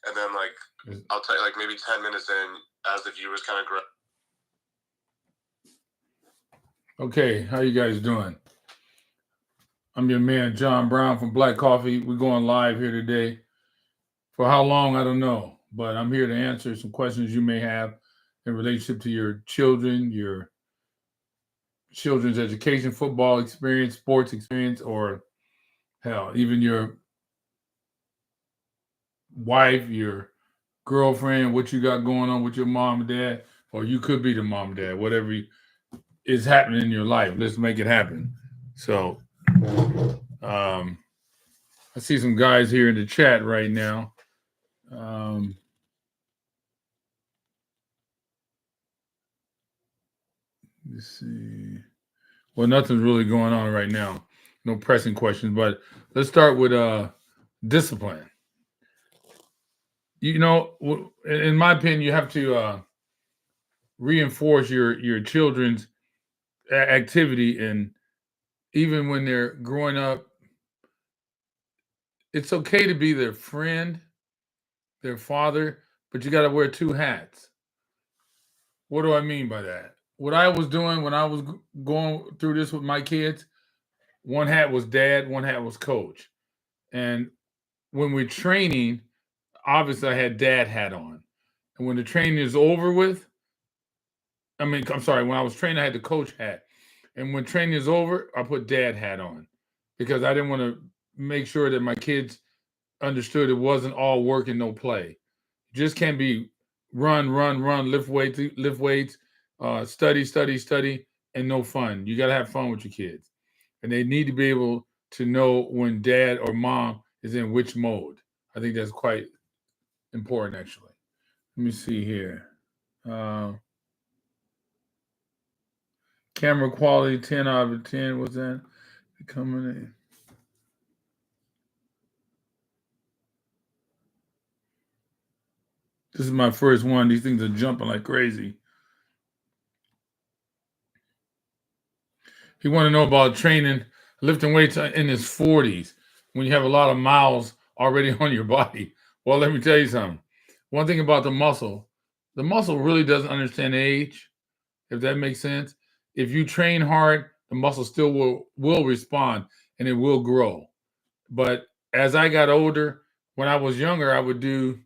and then I'll tell you maybe 10 minutes in, as the viewers kind of grow. Okay, how you guys doing? I'm your man John Brown from Black Coffee. We're going live here today. For how long, I don't know, but I'm here to answer some questions you may have in relationship to your children, your children's education, football experience, sports experience, or hell, even your wife, your girlfriend, what you got going on with your mom and dad, or you could be the mom and dad, whatever is happening in your life. Let's make it happen. So, I see some guys here in the chat right now. Let's see. Well, nothing's really going on right now. No pressing questions, but let's start with discipline. You know, in my opinion, you have to reinforce your children's activity, and even when they're growing up, it's okay to be their friend, their father, but you got to wear two hats. What do I mean by that? What I was doing when I was going through this with my kids, one hat was dad, one hat was coach. And when we're training, obviously I had dad hat on. And when the training is over with, I'm sorry, when I was training, I had the coach hat. And when training is over, I put dad hat on because I didn't want to make sure that my kids understood it wasn't all work and no play. Just can't be run, lift weights, study, and no fun. You got to have fun with your kids. And they need to be able to know when dad or mom is in which mode. I think that's quite important, actually. Let me see here. Camera quality, 10 out of 10. What's that? Coming in. This is my first one. These things are jumping like crazy. He want to know about training, lifting weights in his 40s when you have a lot of miles already on your body. Well, let me tell you something. One thing about the muscle really doesn't understand age, if that makes sense. If you train hard, the muscle still will respond and it will grow. But as I got older, when I was younger, I would do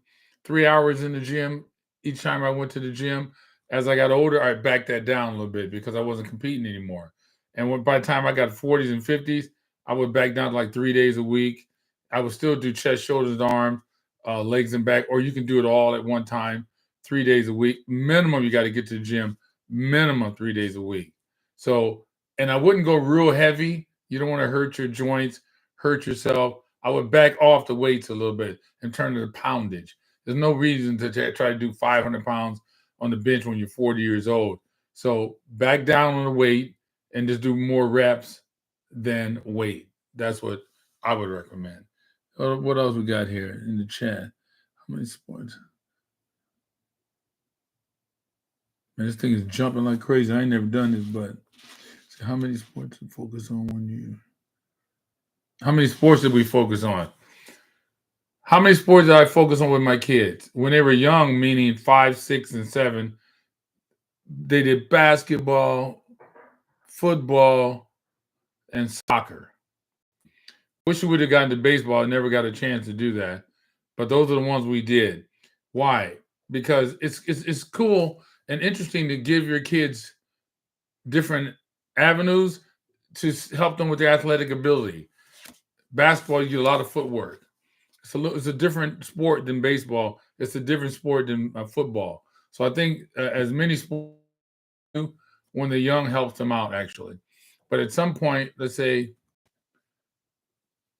3 hours in the gym each time I went to the gym. As I got older, I backed that down a little bit because I wasn't competing anymore. And by the time I got 40s and 50s, I would back down to like 3 days a week. I would still do chest, shoulders, and arms, legs and back, or you can do it all at one time, 3 days a week. Minimum, you got to get to the gym, minimum 3 days a week. So, and I wouldn't go real heavy. You don't want to hurt your joints, hurt yourself. I would back off the weights a little bit and turn to the poundage. There's no reason to try to do 500 pounds on the bench when you're 40 years old. So back down on the weight and just do more reps than weight. That's what I would recommend. What else we got here in the chat? How many sports? Man, this thing is jumping like crazy. I ain't never done this, but how many sports to focus on when you? How many sports did we focus on? How many sports did I focus on with my kids when they were young, meaning 5, 6, and 7? They did basketball, football, and soccer. Wish we would have gotten to baseball. I never got a chance to do that, but those are the ones we did. Why? Because it's cool and interesting to give your kids different avenues to help them with their athletic ability. Basketball, you get a lot of footwork. It's a different sport than baseball. It's a different sport than football. So I think as many sports when they're young helps them out actually. But at some point, let's say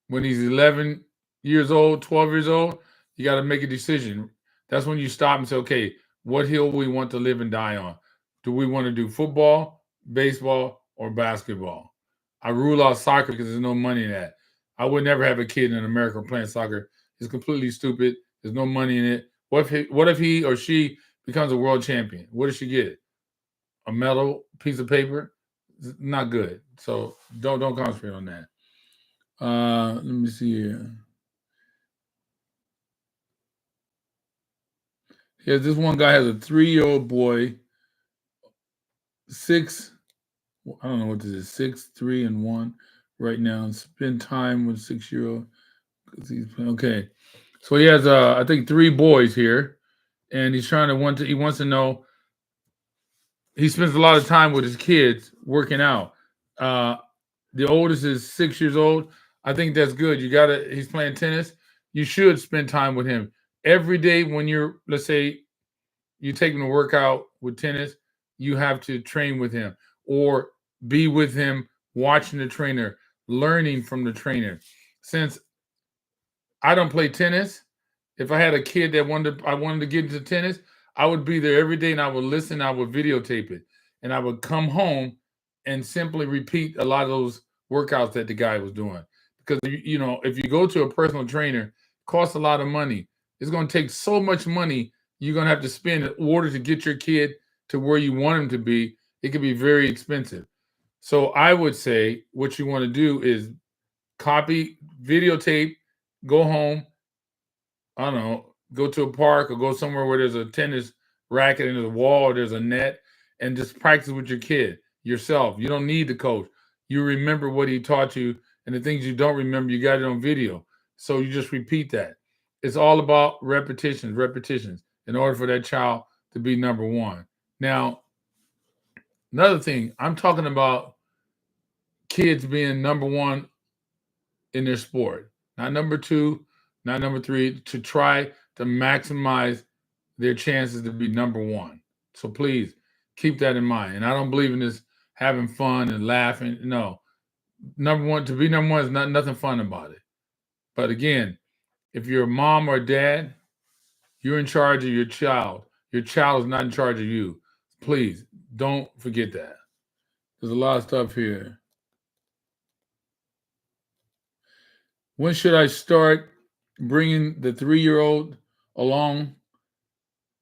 when he's 11 years old, 12 years old, you got to make a decision. That's when you stop and say, okay, what hill we want to live and die on? Do we want to do football, baseball, or basketball? I rule out soccer because there's no money in that. I would never have a kid in America playing soccer. It's completely stupid. There's no money in it. What if he or she becomes a world champion? What does she get? A medal, piece of paper? Not good. So don't concentrate on that. Let me see here. Yeah, this one guy has a 3-year-old boy, six. I don't know what this is, 6, 3, and 1 right now. And spend time with 6-year-old. Okay, so he has I think 3 boys here, and he's trying to he wants to know. He spends a lot of time with his kids working out. Uh, the oldest is 6 years old. I think that's good. You gotta. He's playing tennis. You should spend time with him every day when you're. Let's say you take him to work out with tennis. You have to train with him or be with him, watching the trainer, learning from the trainer. Since I don't play tennis, if I had a kid that I wanted to get into tennis, I would be there every day and I would listen, I would videotape it, and I would come home and simply repeat a lot of those workouts that the guy was doing. Because if you go to a personal trainer, it costs a lot of money. It's going to take so much money you're going to have to spend in order to get your kid to where you want him to be. It can be very expensive. So I would say what you want to do is copy, videotape, go home, I don't know, go to a park or go somewhere where there's a tennis racket and there's a wall or there's a net and just practice with your kid yourself. You don't need the coach. You remember what he taught you, and the things you don't remember, you got it on video. So you just repeat that. It's all about repetitions in order for that child to be number one. Now, another thing, I'm talking about kids being number one in their sport, not number two, not number three, to try to maximize their chances to be number one. So please keep that in mind. And I don't believe in this having fun and laughing. No, number one, to be number one is nothing fun about it. But again, if you're a mom or a dad, you're in charge of your child. Your child is not in charge of you. Please don't forget that. There's a lot of stuff here. When should I start bringing the 3-year-old along?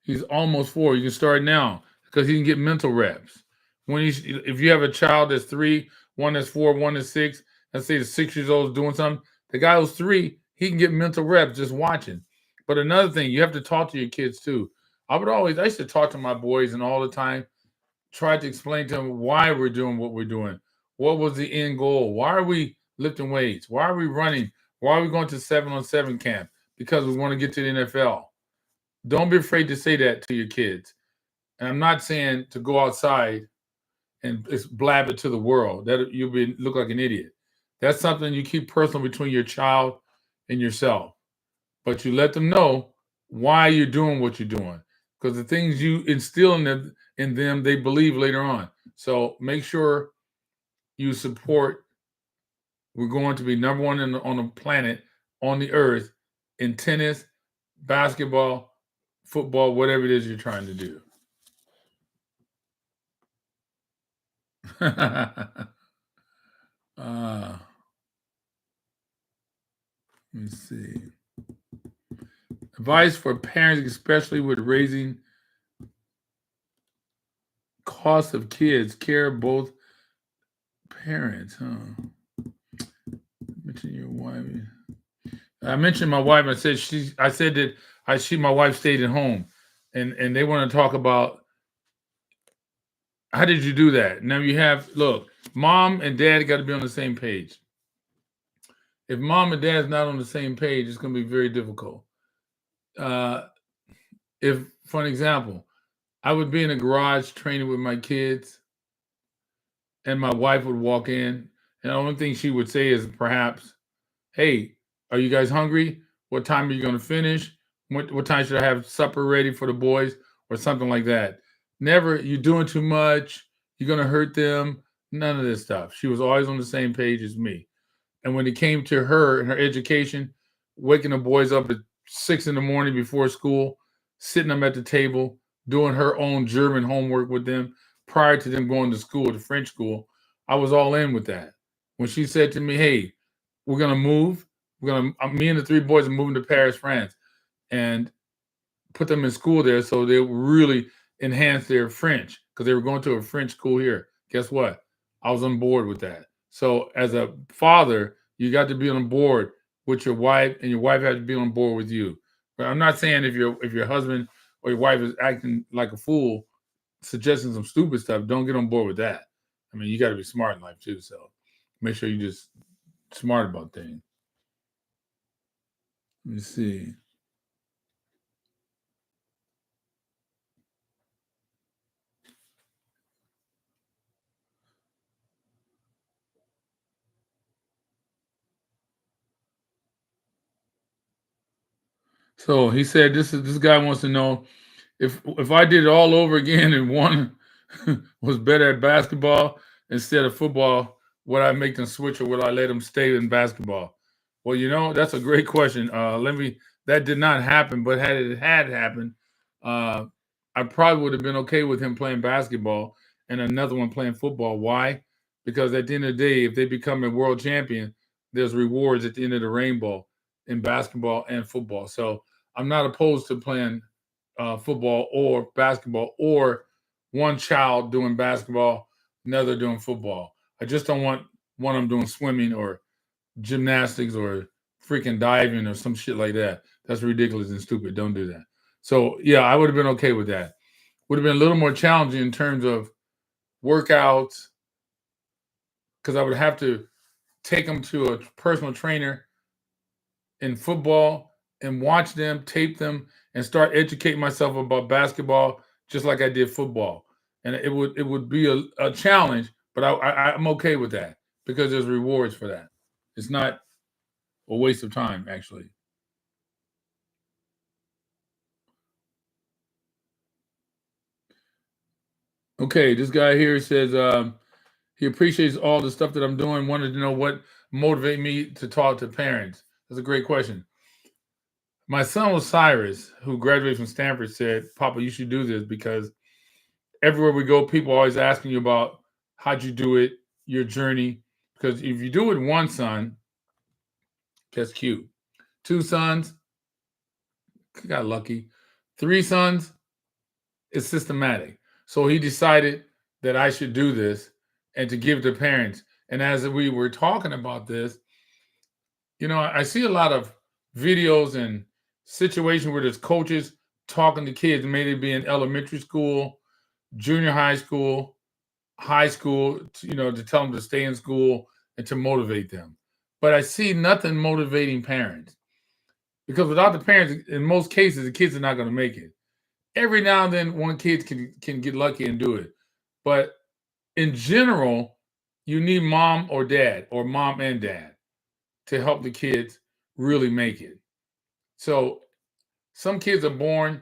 He's almost 4. You can start now because he can get mental reps. If you have a child that's 3, one that's 4, one that's 6, let's say the 6 years old is doing something, the guy who's 3, he can get mental reps just watching. But another thing, you have to talk to your kids too. I used to talk to my boys and all the time, try to explain to them why we're doing what we're doing. What was the end goal? Why are we lifting weights? Why are we running? Why are we going to 7-on-7 camp? Because we want to get to the NFL. Don't be afraid to say that to your kids. And I'm not saying to go outside and blab it to the world. That look like an idiot. That's something you keep personal between your child and yourself. But you let them know why you're doing what you're doing. Because the things you instill in them, they believe later on. So make sure you support. We're going to be number one on the planet, on the earth, in tennis, basketball, football, whatever it is you're trying to do. Let me see. Advice for parents, especially with raising costs of kids, care of both parents, huh? Mention your wife. I mentioned my wife. I said that my wife stayed at home, and they want to talk about how did you do that? Now look, mom and dad got to be on the same page. If mom and dad's not on the same page, it's going to be very difficult. If, for an example, I would be in a garage training with my kids, and my wife would walk in, and the only thing she would say is perhaps, "Hey, are you guys hungry? What time are you going to finish? What time should I have supper ready for the boys?" Or something like that. Never, "You're doing too much. You're going to hurt them." None of this stuff. She was always on the same page as me. And when it came to her and her education, waking the boys up at 6 in the morning before school, sitting them at the table, doing her own German homework with them prior to them going to school, to French school, I was all in with that. When she said to me, "Hey, we're going to move. Me and the 3 boys are moving to Paris, France, and put them in school there so they really enhance their French because they were going to a French school here." Guess what? I was on board with that. So as a father, you got to be on board with your wife, and your wife had to be on board with you. But I'm not saying if your husband or your wife is acting like a fool, suggesting some stupid stuff, don't get on board with that. I mean, you got to be smart in life too. So make sure you're just smart about things. Let me see. So he said this guy wants to know if I did it all over again and one was better at basketball instead of football, would I make them switch or would I let them stay in basketball? Well, that's a great question. That did not happen, but had it had happened, uh, I probably would have been okay with him playing basketball and another one playing football. Why? Because at the end of the day, if they become a world champion, there's rewards at the end of the rainbow in basketball and football. So I'm not opposed to playing football or basketball, or one child doing basketball, another doing football. I just don't want one of them doing swimming or gymnastics or freaking diving or some shit like that. That's ridiculous and stupid. Don't do that. So yeah, I would have been okay with that. Would have been a little more challenging in terms of workouts because I would have to take them to a personal trainer in football and watch them, tape them, and start educating myself about basketball just like I did football. And it would be a challenge, but I'm okay with that because there's rewards for that. It's not a waste of time, actually. Okay, this guy here says he appreciates all the stuff that I'm doing. Wanted to know what motivate me to talk to parents. That's a great question. My son Cyrus, who graduated from Stanford, said, "Papa, you should do this because everywhere we go, people are always asking you about how'd you do it, your journey. Because if you do it with one son, that's cute. Two sons, got lucky. Three sons, it's systematic. So he decided that I should do this and to give to parents. And as we were talking about this, I see a lot of videos and situations where there's coaches talking to kids, maybe be in elementary school, junior high school, to tell them to stay in school and to motivate them. But I see nothing motivating parents because without the parents, in most cases, the kids are not going to make it. Every now and then, one kid can get lucky and do it. But in general, you need mom or dad or mom and dad to help the kids really make it. So some kids are born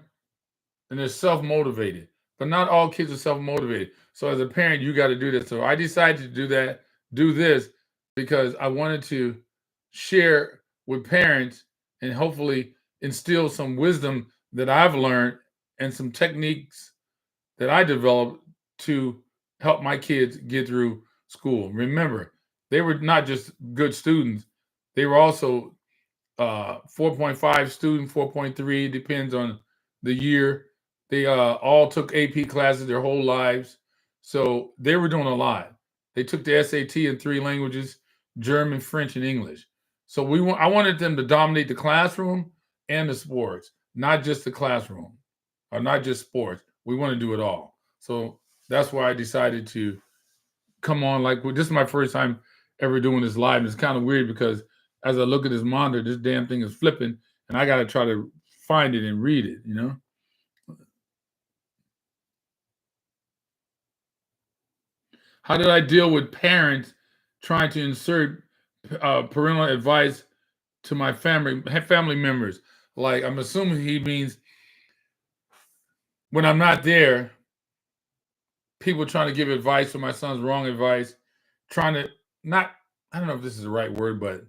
and they're self-motivated, but not all kids are self-motivated. So as a parent, you got to do this. So I decided to do this because I wanted to share with parents and hopefully instill some wisdom that I've learned and some techniques that I developed to help my kids get through school. Remember, they were not just good students, they were also 4.5 student, 4.3, depends on the year. They all took AP classes their whole lives. So they were doing a lot. They took the SAT in 3 languages, German, French, and English. So I wanted them to dominate the classroom and the sports, not just the classroom or not just sports. We want to do it all. So that's why I decided to come on. This is my first time ever doing this live. And it's kind of weird because as I look at this monitor, this damn thing is flipping and I got to try to find it and read it. How did I deal with parents trying to insert parental advice to my family members? Like, I'm assuming he means when I'm not there, people trying to give advice to my son's wrong advice, trying to I don't know if this is the right word, but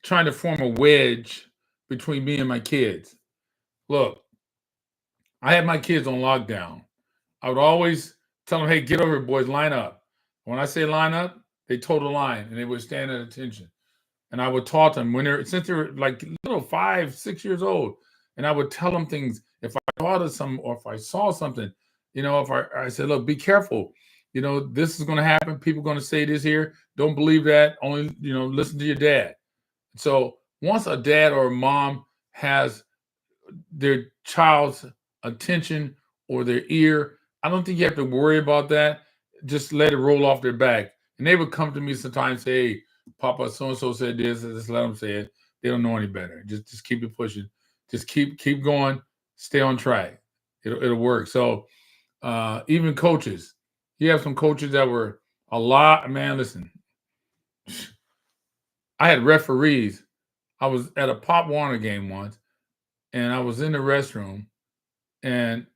trying to form a wedge between me and my kids. Look, I had my kids on lockdown. I would always tell them, hey, get over here, boys, line up. When I say line up, they total line and they would stand at attention. And I would talk to them since they're like little 5, 6 years old. And I would tell them things. If I thought of something or if I saw something, if I said, look, be careful. This is going to happen. People are going to say this here. Don't believe that. Only, listen to your dad. So once a dad or a mom has their child's attention or their ear. I don't think you have to worry about that. Just let it roll off their back. And they would come to me sometimes and say, hey, Papa, so and so said this, just let them say it. They don't know any better. Just keep it pushing. Just keep going. Stay on track. It'll work. So even coaches, you have some coaches that were a lot. Man, listen, I had referees. I was at a Pop Warner game once, and I was in the restroom, and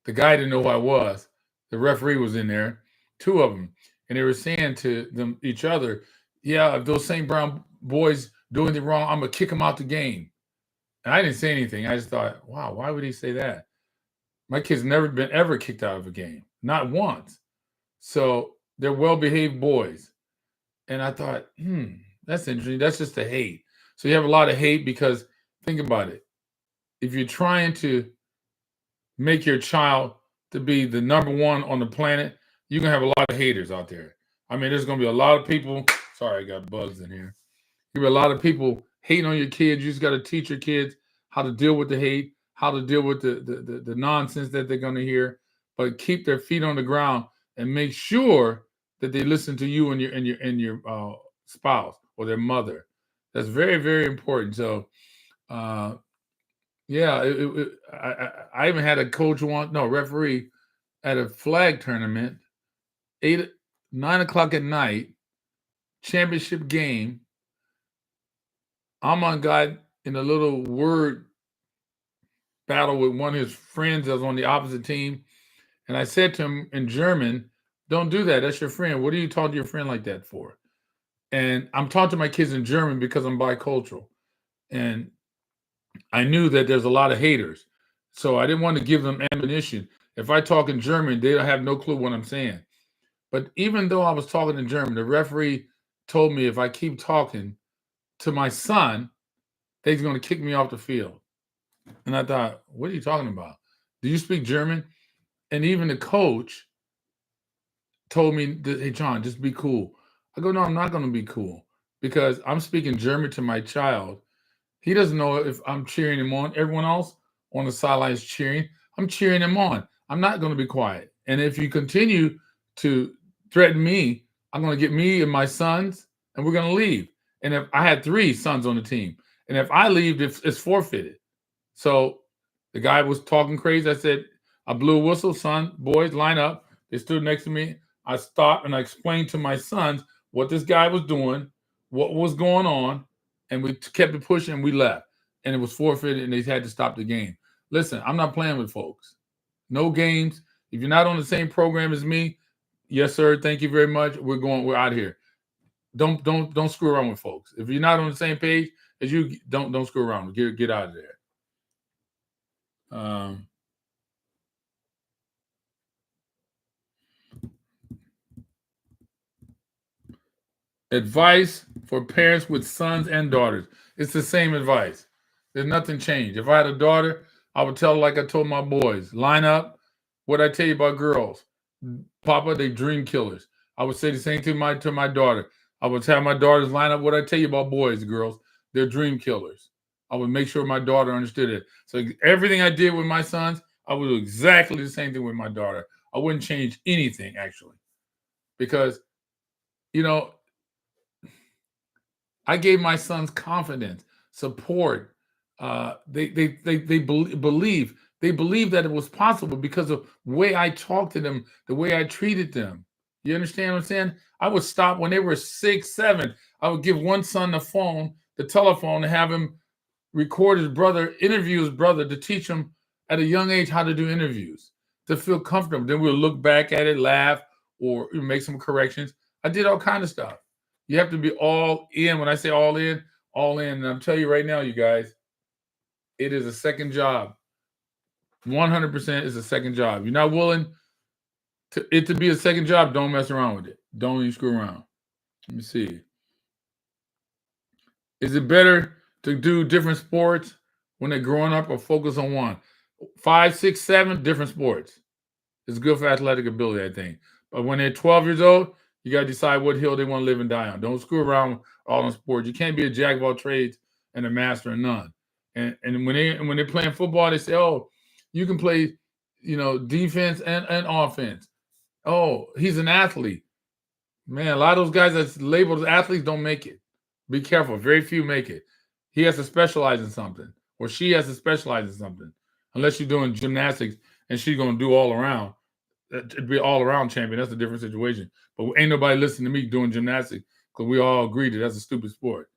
the guy didn't know who I was. The referee was in there, two of them, and they were saying to them each other, "Yeah, if those St. Brown boys do anything wrong, I'm gonna kick them out the game." And I didn't say anything. I just thought, "Wow, why would he say that?" My kid's never been ever kicked out of a game, not once. So they're well-behaved boys, and I thought, that's interesting. That's just a hate. So you have a lot of hate because think about it. If you're trying to make your child to be the number one on the planet, you're gonna have a lot of haters out there. I mean, there's gonna be a lot of people. Sorry, I got bugs in here. There'll be a lot of people hating on your kids. You just got to teach your kids how to deal with the hate, how to deal with the nonsense that they're gonna hear, but keep their feet on the ground and make sure that they listen to you and your spouse or their mother. That's very, very important. So yeah, I even had a coach referee at a flag tournament, 9 o'clock at night, championship game. I'm on guy in a little word battle with one of his friends that was on the opposite team. And I said to him in German, don't do that. That's your friend. What are you talking to your friend like that for? And I'm talking to my kids in German because I'm bicultural. And I knew that there's a lot of haters. So I didn't want to give them ammunition. If I talk in German, they don't have no clue what I'm saying. But even though I was talking in German, the referee told me if I keep talking to my son, they're going to kick me off the field. And I thought, what are you talking about? Do you speak German? And even the coach told me, hey, John, just be cool. I go, no, I'm not going to be cool because I'm speaking German to my child. He doesn't know if I'm cheering him on. Everyone else on the sidelines cheering. I'm cheering him on. I'm not going to be quiet. And if you continue to threaten me, I'm going to get me and my sons, and we're going to leave. And if I had 3 sons on the team, and if I leave, it's forfeited. So the guy was talking crazy. I said, I blew a whistle, son, boys, line up. They stood next to me. I stopped and I explained to my sons what this guy was doing, what was going on, and we kept it pushing and we left. And it was forfeited and they had to stop the game. Listen, I'm not playing with folks. No games. If you're not on the same program as me, yes, sir, thank you very much. We're out of here. Don't screw around with folks. If you're not on the same page as you, don't screw around. Get out of there. Advice for parents with sons and daughters. It's the same advice. There's nothing changed. If I had a daughter, I would tell her like I told my boys, line up. What I tell you about girls, Papa, they dream killers. I would say the same to my daughter. I would tell my daughters line up. What I tell you about boys, girls, they're dream killers. I would make sure my daughter understood it. So everything I did with my sons, I would do exactly the same thing with my daughter. I wouldn't change anything actually, because I gave my sons confidence, support. They believe that it was possible because of the way I talked to them, the way I treated them. You understand what I'm saying? I would stop when they were 6, 7. I would give one son the telephone, and have him record his brother, interview his brother to teach him at a young age how to do interviews, to feel comfortable. Then we'll look back at it, laugh, or make some corrections. I did all kind of stuff. You have to be all in. When I say all in, all in. And I'm telling you right now, you guys, it is a second job. 100% is a second job. You're not willing to be a second job, don't mess around with it. Don't even screw around. Let me see. Is it better to do different sports when they're growing up or focus on one? 5, 6, 7, different sports. It's good for athletic ability, I think. But when they're 12 years old, you got to decide what hill they want to live and die on. Don't screw around all in sports. You can't be a jack of all trades and a master of none. And when they're playing football, they say, oh, You can play, defense and offense. Oh, he's an athlete. Man, a lot of those guys that's labeled as athletes don't make it. Be careful. Very few make it. He has to specialize in something, or she has to specialize in something. Unless you're doing gymnastics and she's going to do all around. It'd be all around champion. That's a different situation. But ain't nobody listening to me doing gymnastics because we all agree that that's a stupid sport.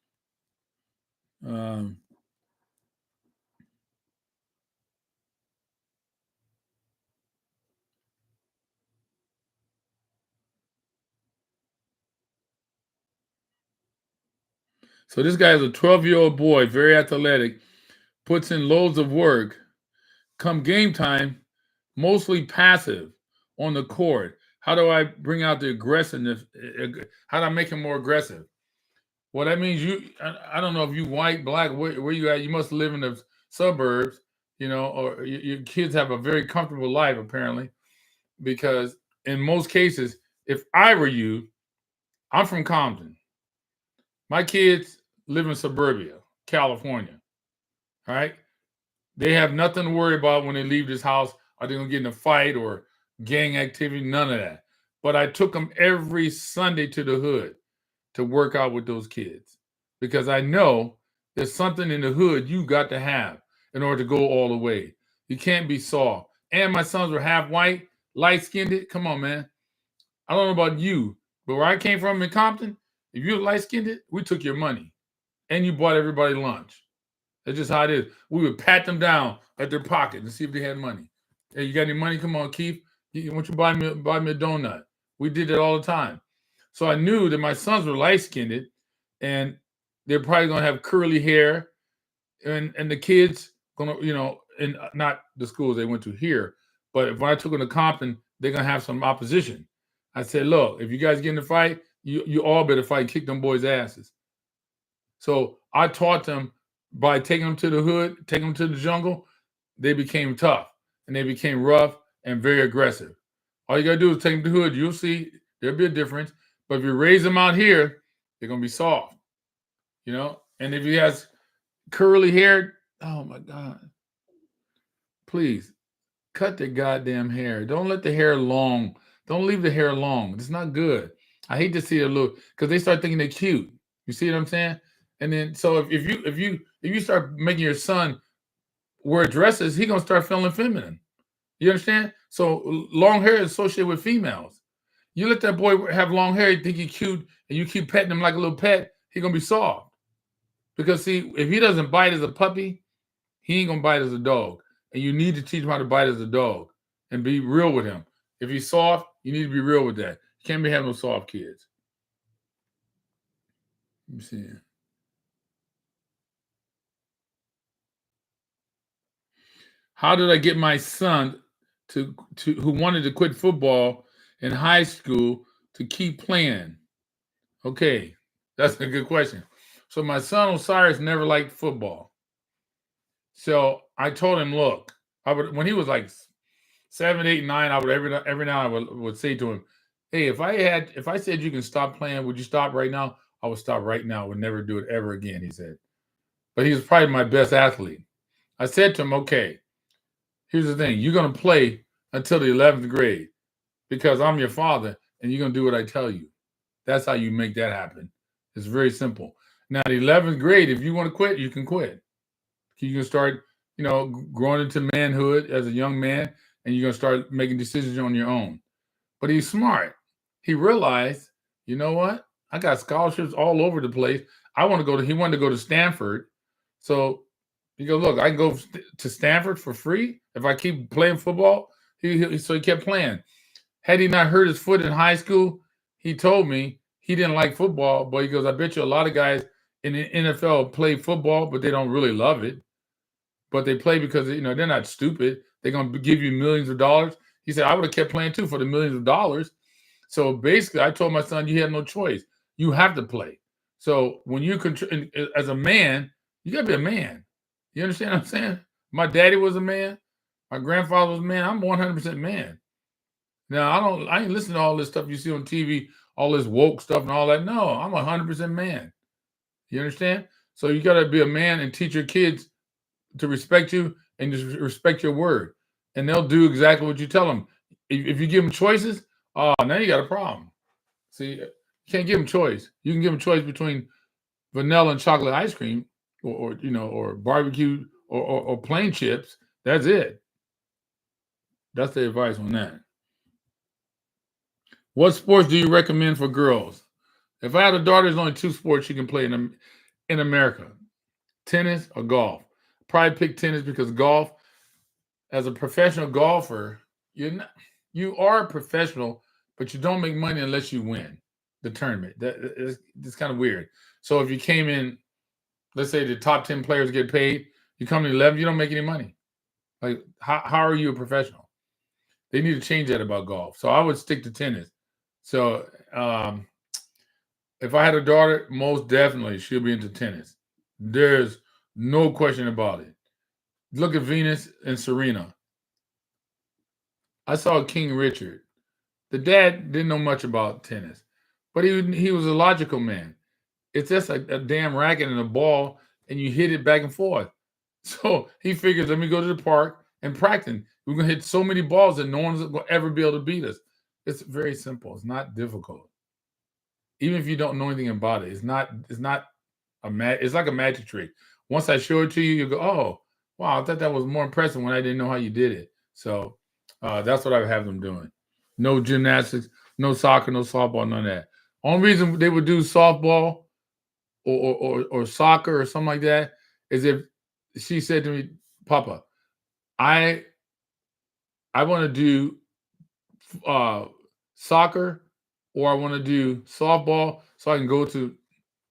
So this guy is a 12-year-old boy, very athletic, puts in loads of work. Come game time, mostly passive on the court. How do I bring out the aggressiveness? How do I make him more aggressive? Well, that means I don't know if you white, black, where you at. You must live in the suburbs, or your kids have a very comfortable life, apparently, because in most cases, if I were you, I'm from Compton. My kids live in suburbia, California. All right. They have nothing to worry about when they leave this house. Are they going to get in a fight or gang activity? None of that. But I took them every Sunday to the hood to work out with those kids because I know there's something in the hood you got to have in order to go all the way. You can't be soft. And my sons were half white, light-skinned. Come on, man. I don't know about you, but where I came from in Compton, if you were light-skinned, we took your money and you bought everybody lunch. That's just how it is. We would pat them down at their pocket and see if they had money. Hey, you got any money? Come on, Keith. Why don't you buy me a donut? We did it all the time. So I knew that my sons were light-skinned and they're probably going to have curly hair and the kids going to, in not the schools they went to here, but if I took them to Compton, they're going to have some opposition. I said, look, if you guys get in a fight, you all better fight and kick them boys' asses. So I taught them by taking them to the hood, taking them to the jungle, they became tough and they became rough and very aggressive. All you got to do is take them to the hood. You'll see there'll be a difference. But if you raise them out here, they're going to be soft, And if he has curly hair, oh, my God. Please, cut the goddamn hair. Don't let the hair long. Don't leave the hair long. It's not good. I hate to see it look because they start thinking they're cute. You see what I'm saying? And then so if you start making your son wear dresses, he's gonna start feeling feminine. You understand? So long hair is associated with females. You let that boy have long hair, you think he's cute, and you keep petting him like a little pet, he's gonna be soft. Because see, if he doesn't bite as a puppy, he ain't gonna bite as a dog. And you need to teach him how to bite as a dog and be real with him. If he's soft, you need to be real with that. You can't be having no soft kids. Let me see. How did I get my son to who wanted to quit football in high school to keep playing? Okay, that's a good question. So my son Osiris never liked football. So I told him, look, when he was like 7, 8, 9, I would every now I would say to him, hey, if I said you can stop playing, would you stop right now? I would stop right now. I would never do it ever again, he said. But he was probably my best athlete. I said to him, okay, here's the thing. You're going to play until the 11th grade because I'm your father and you're going to do what I tell you. That's how you make that happen. It's very simple. Now, the 11th grade, if you want to quit, you can quit. You can start, growing into manhood as a young man and you're going to start making decisions on your own. But he's smart. He realized, you know what? I got scholarships all over the place. He wanted to go to Stanford. So he goes, look, I can go to Stanford for free if I keep playing football. So he kept playing. Had he not hurt his foot in high school, he told me he didn't like football. But he goes, I bet you a lot of guys in the NFL play football, but they don't really love it. But they play because, they're not stupid. They're going to give you millions of dollars. He said, I would have kept playing too for the millions of dollars. So basically, I told my son, you have no choice. You have to play. So when you as a man, you got to be a man. You understand what I'm saying? My daddy was a man. My grandfather was a man. I'm 100% man. Now, I ain't listening to all this stuff you see on TV, all this woke stuff and all that. No, I'm 100% man. You understand? So you got to be a man and teach your kids to respect you and just respect your word. and they'll do exactly what you tell them. If you give them choices, now you got a problem. See, you can't give them choice. You can give them choice between vanilla and chocolate ice cream, or barbecue, or plain chips. That's it. That's the advice on that. What sports do you recommend for girls? If I had a daughter, there's only two sports she can play in America: tennis or golf. Probably pick tennis because golf, as a professional golfer, you are a professional, but you don't make money unless you win the tournament. It's kind of weird. So if you came in, let's say the top 10 players get paid, you come in 11, you don't make any money. Like, how are you a professional? They need to change that about golf. So I would stick to tennis. So if I had a daughter, most definitely she'll be into tennis. There's no question about it. Look at Venus and Serena. I saw King Richard. The dad didn't know much about tennis, but he was a logical man. It's just a damn racket and a ball, and you hit it back and forth. So he figures, let me go to the park and practice. We're gonna hit so many balls that no one's gonna ever be able to beat us. It's very simple. It's not difficult. Even if you don't know anything about it, it's not it's like a magic trick. Once I show it to you, you go, oh wow, I thought that was more impressive when I didn't know how you did it. So that's what I would have them doing. No gymnastics, no soccer, no softball, none of that. Only reason they would do softball or soccer or something like that is if she said to me, Papa, I want to do soccer, or I want to do softball so I can go to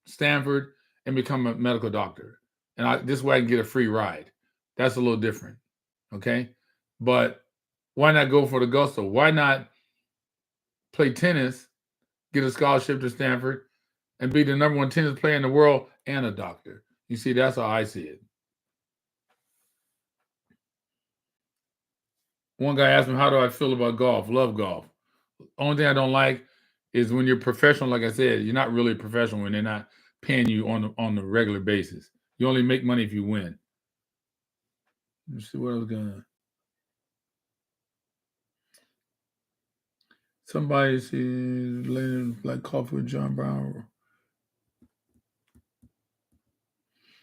Stanford and become a medical doctor. And this way I can get a free ride. That's a little different. Okay. But why not go for the gusto? Why not play tennis, get a scholarship to Stanford, and be the number one tennis player in the world and a doctor? You see, that's how I see it. One guy asked me, how do I feel about golf? Love golf. Only thing I don't like is when you're professional, like I said, you're not really a professional when they're not paying you on the regular basis. You only make money if you win. Let me see what I was gonna. Somebody see like coffee with John Brown.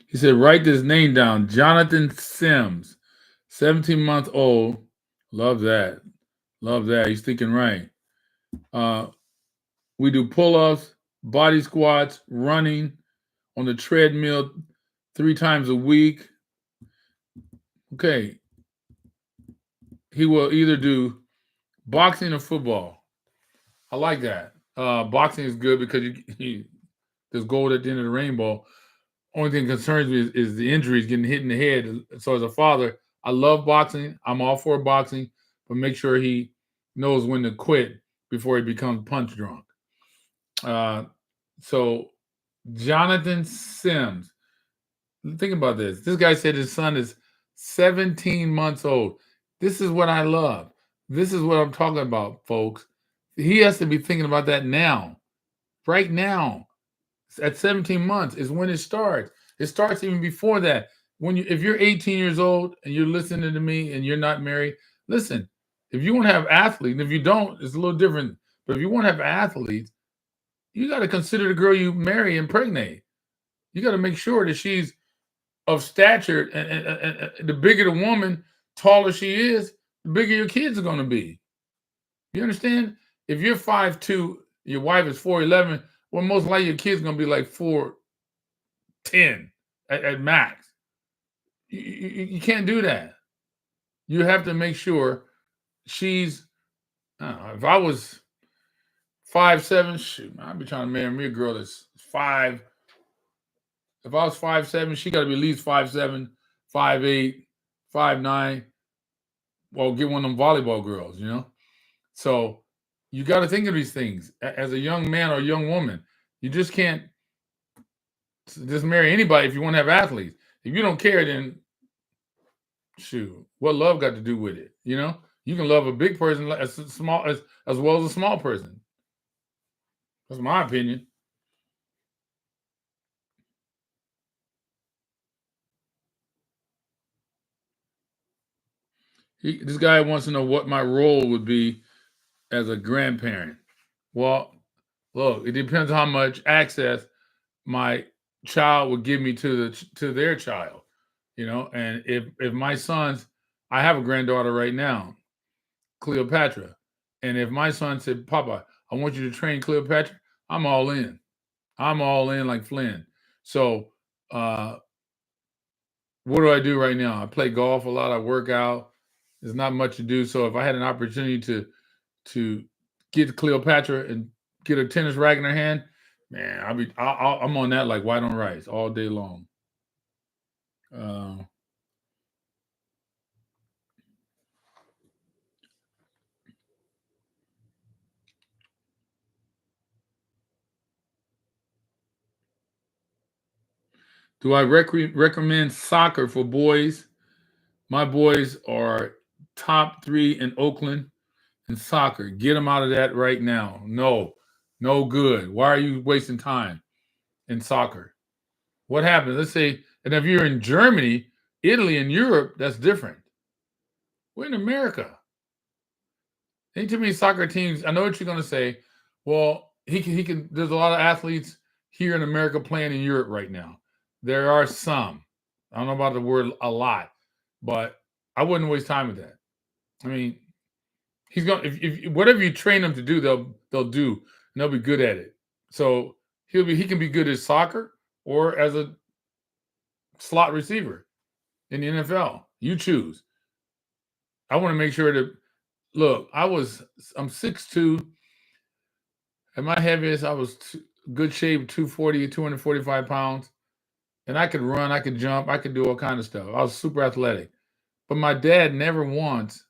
He said, write this name down. Jonathan Sims, 17-month-old. Love that. Love that. He's thinking right. We do pull-ups, body squats, running on the treadmill 3 times a week. Okay. He will either do boxing or football. I like that. Boxing is good because there's gold at the end of the rainbow. Only thing that concerns me is the injuries, getting hit in the head. So as a father, I love boxing. I'm all for boxing, but make sure he knows when to quit before he becomes punch drunk. So Jonathan Sims, think about this. This guy said his son is 17 months old. This is what I love. This is what I'm talking about, folks. He has to be thinking about that now, right now. At 17 months is when it starts. It starts even before that. If you're 18 years old and you're listening to me and you're not married, listen. If you want to have athletes, and if you don't, it's a little different. But if you want to have athletes, you got to consider the girl you marry and impregnate. You got to make sure that she's of stature, and the bigger the woman, taller she is, the bigger your kids are going to be. You understand? If you're 5'2", your wife is 4'11", well, most likely your kid's going to be like 4'10" at max. You can't do that. You have to make sure she's. I don't know, if I was 5'7", shoot, I'd be trying to marry me a girl that's 5. If I was 5'7", she got to be at least 5'7", 5'8", 5'9". Well, get one of them volleyball girls, you know. So you got to think of these things as a young man or a young woman. You just can't just marry anybody if you want to have athletes. If you don't care, then shoot, what love got to do with it? You know, you can love a big person as small as well as a small person. That's my opinion. This guy wants to know what my role would be as a grandparent. Well, look, it depends on how much access my child would give me to their child, And if my sons, I have a granddaughter right now, Cleopatra, and if my son said, "Papa, I want you to train Cleopatra," I'm all in. I'm all in like Flynn. So, uh, what do I do right now? I play golf a lot. I work out. There's not much to do. So if I had an opportunity to get Cleopatra and get a tennis racket in her hand, man, I'm on that like white on rice all day long. Uh, do I recommend soccer for boys? My boys are top 3 in Oakland in soccer. Get them out of that right now. No, no good. Why are you wasting time in soccer? What happens? Let's say, and if you're in Germany, Italy, and Europe, that's different. We're in America. Ain't too many soccer teams. I know what you're going to say. Well, he can. There's a lot of athletes here in America playing in Europe right now. There are some. I don't know about the word a lot, but I wouldn't waste time with that. I mean, he's going. If whatever you train them to do, they'll do, and they'll be good at it. So he can be good at soccer or as a slot receiver in the NFL. You choose. I want to make sure that look. I'm 6'2". At my heaviest, I was good shape, 240, 245 pounds, and I could run, I could jump, I could do all kind of stuff. I was super athletic, but my dad never once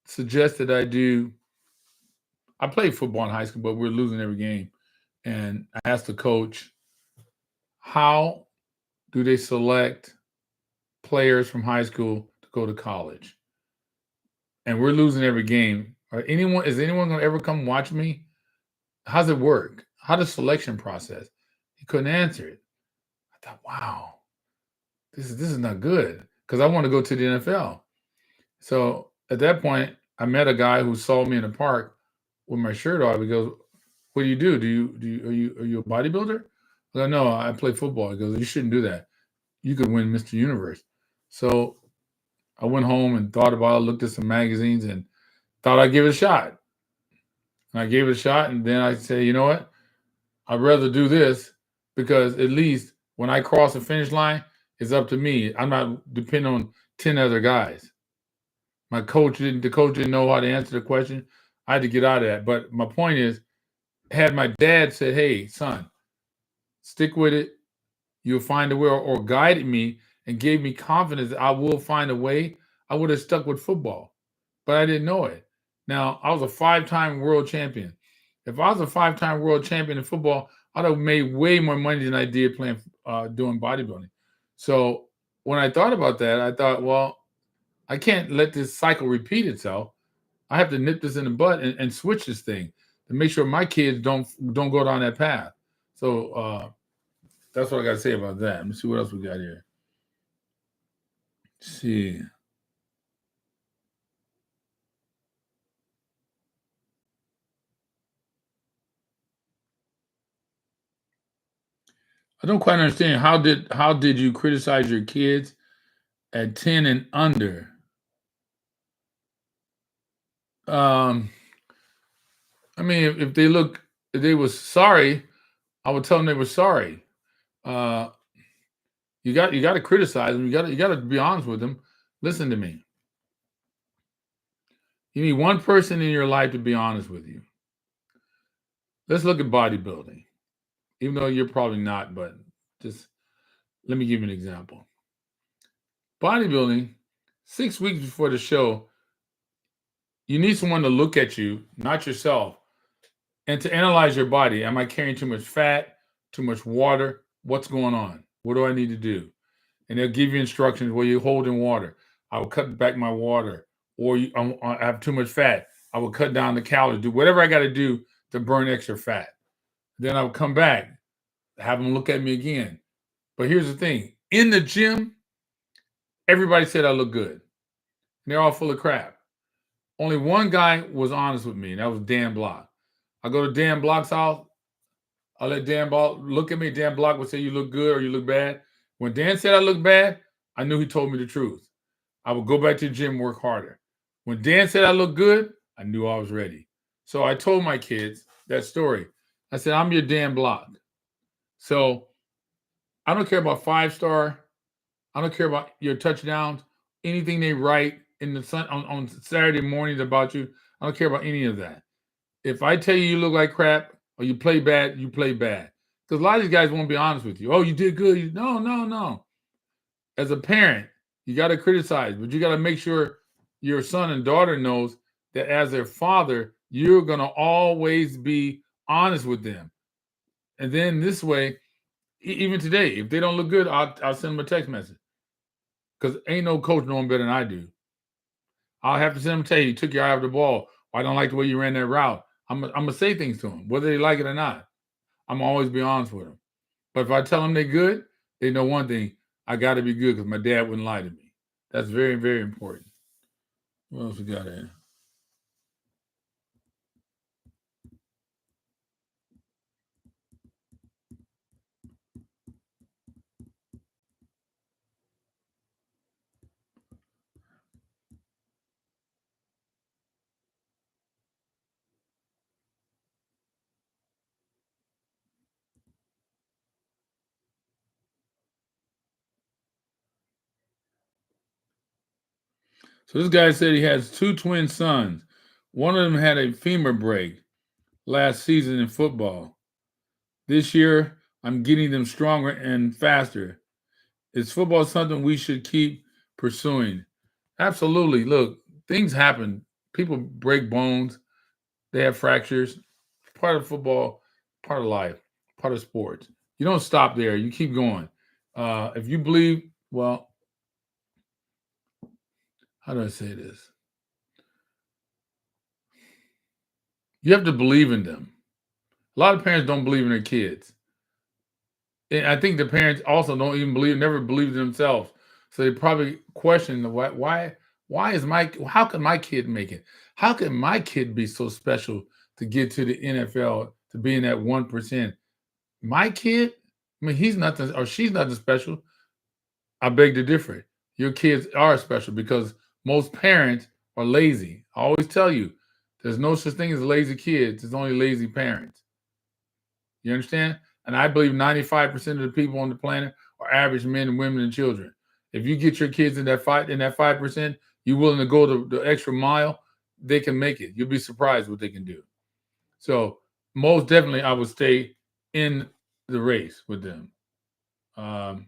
suggested I do. I played football in high school, but we were losing every game, and I asked the coach, "How do they select players from high school to go to college?" And we're losing every game. Is anyone going to ever come watch me? How's it work? How does selection process? He couldn't answer it. I thought, wow, this is not good because I want to go to the NFL. So at that point, I met a guy who saw me in the park with my shirt off. He goes, "What do you do? Are you a bodybuilder?" I go, "No, I play football." He goes, "You shouldn't do that. You could win Mr. Universe." So I went home and thought about it, looked at some magazines, and thought I'd give it a shot. And I gave it a shot, and then I said, "You know what? I'd rather do this because at least when I cross the finish line, it's up to me. I'm not depending on 10 other guys." The coach didn't know how to answer the question. I had to get out of that. But my point is, had my dad said, "Hey, son, stick with it, you'll find a way," or guided me and gave me confidence that I will find a way, I would have stuck with football. But I didn't know it. Now, I was a 5-time world champion. If I was a 5-time world champion in football, I'd have made way more money than I did doing bodybuilding. So when I thought about that, I thought, well, I can't let this cycle repeat itself. I have to nip this in the bud and switch this thing to make sure my kids don't go down that path. So that's what I got to say about that. Let me see what else we got here. Let's see. I don't quite understand how did you criticize your kids at 10 and under? Um, I mean, if they were sorry, I would tell them they were sorry. Uh, you got to criticize them. You got to be honest with them. Listen to me. You need one person in your life to be honest with you. Let's look at bodybuilding. Even though you're probably not, but just let me give you an example. Bodybuilding, 6 weeks before the show, you need someone to look at you, not yourself, and to analyze your body. Am I carrying too much fat, too much water? What's going on? What do I need to do? And they'll give you instructions where you're holding water. I will cut back my water. Or I have too much fat. I will cut down the calories. Do whatever I got to do to burn extra fat. Then I will come back, have them look at me again. But here's the thing. In the gym, everybody said I look good. and they're all full of crap. Only one guy was honest with me, and that was Dan Block. I go to Dan Block's house. I let Dan Block look at me. Dan Block would say, "You look good" or "You look bad." When Dan said I look bad, I knew he told me the truth. I would go back to the gym and work harder. When Dan said I looked good, I knew I was ready. So I told my kids that story. I said, "I'm your Dan Block." So I don't care about 5-star. I don't care about your touchdowns. Anything they write in the sun on Saturday mornings about you, I don't care about any of that. If I tell you you look like crap or you play bad, you play bad. Because a lot of these guys won't be honest with you. Oh, you did good. No, no, no. As a parent, you got to criticize, but you got to make sure your son and daughter knows that as their father, you're going to always be honest with them. And then this way, even today, if they don't look good, I'll send them a text message. Because ain't no coach knowing better than I do. I'll have to send them, tell you took your eye off the ball. Or I don't like the way you ran that route. I'm going to say things to them, whether they like it or not. I'm always be honest with them. But if I tell them they're good, they know one thing. I got to be good because my dad wouldn't lie to me. That's very, very important. What else we got here? So this guy said he has 2 twin sons. One of them had a femur break last season in football. This year, I'm getting them stronger and faster. Is football something we should keep pursuing? Absolutely. Look, things happen. People break bones. They have fractures. Part of football, part of life, part of sports. You don't stop there. You keep going. If you believe, well, how do I say this? You have to believe in them. A lot of parents don't believe in their kids. And I think the parents also don't even believe, never believe in themselves. So they probably question the why is how can my kid make it? How can my kid be so special to get to the NFL, to be in that 1%? My kid, I mean, he's nothing or she's nothing special. I beg to differ. Your kids are special because most parents are lazy. I always tell you, there's no such thing as lazy kids. There's only lazy parents. You understand? And I believe 95% of the people on the planet are average men and women and children. If you get your kids in that 5%, you're willing to go the extra mile, they can make it. You'll be surprised what they can do. So most definitely, I would stay in the race with them. Hold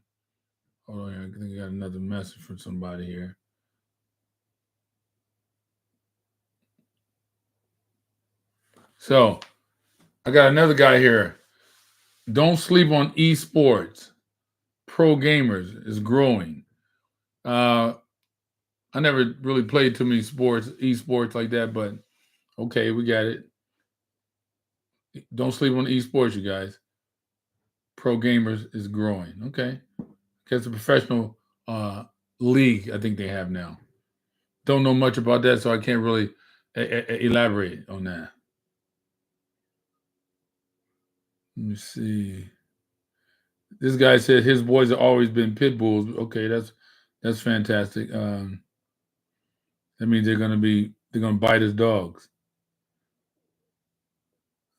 on here. I think I got another message from somebody here. So I got another guy here. Don't sleep on esports. Pro gamers is growing. I never really played too many esports like that, but okay, we got it. Don't sleep on esports, you guys. Pro gamers is growing. Okay. It's a professional league, I think they have now. Don't know much about that, so I can't really elaborate on that. Let me see. This guy said his boys have always been pit bulls. Okay, that's fantastic. That means they're gonna bite his dogs.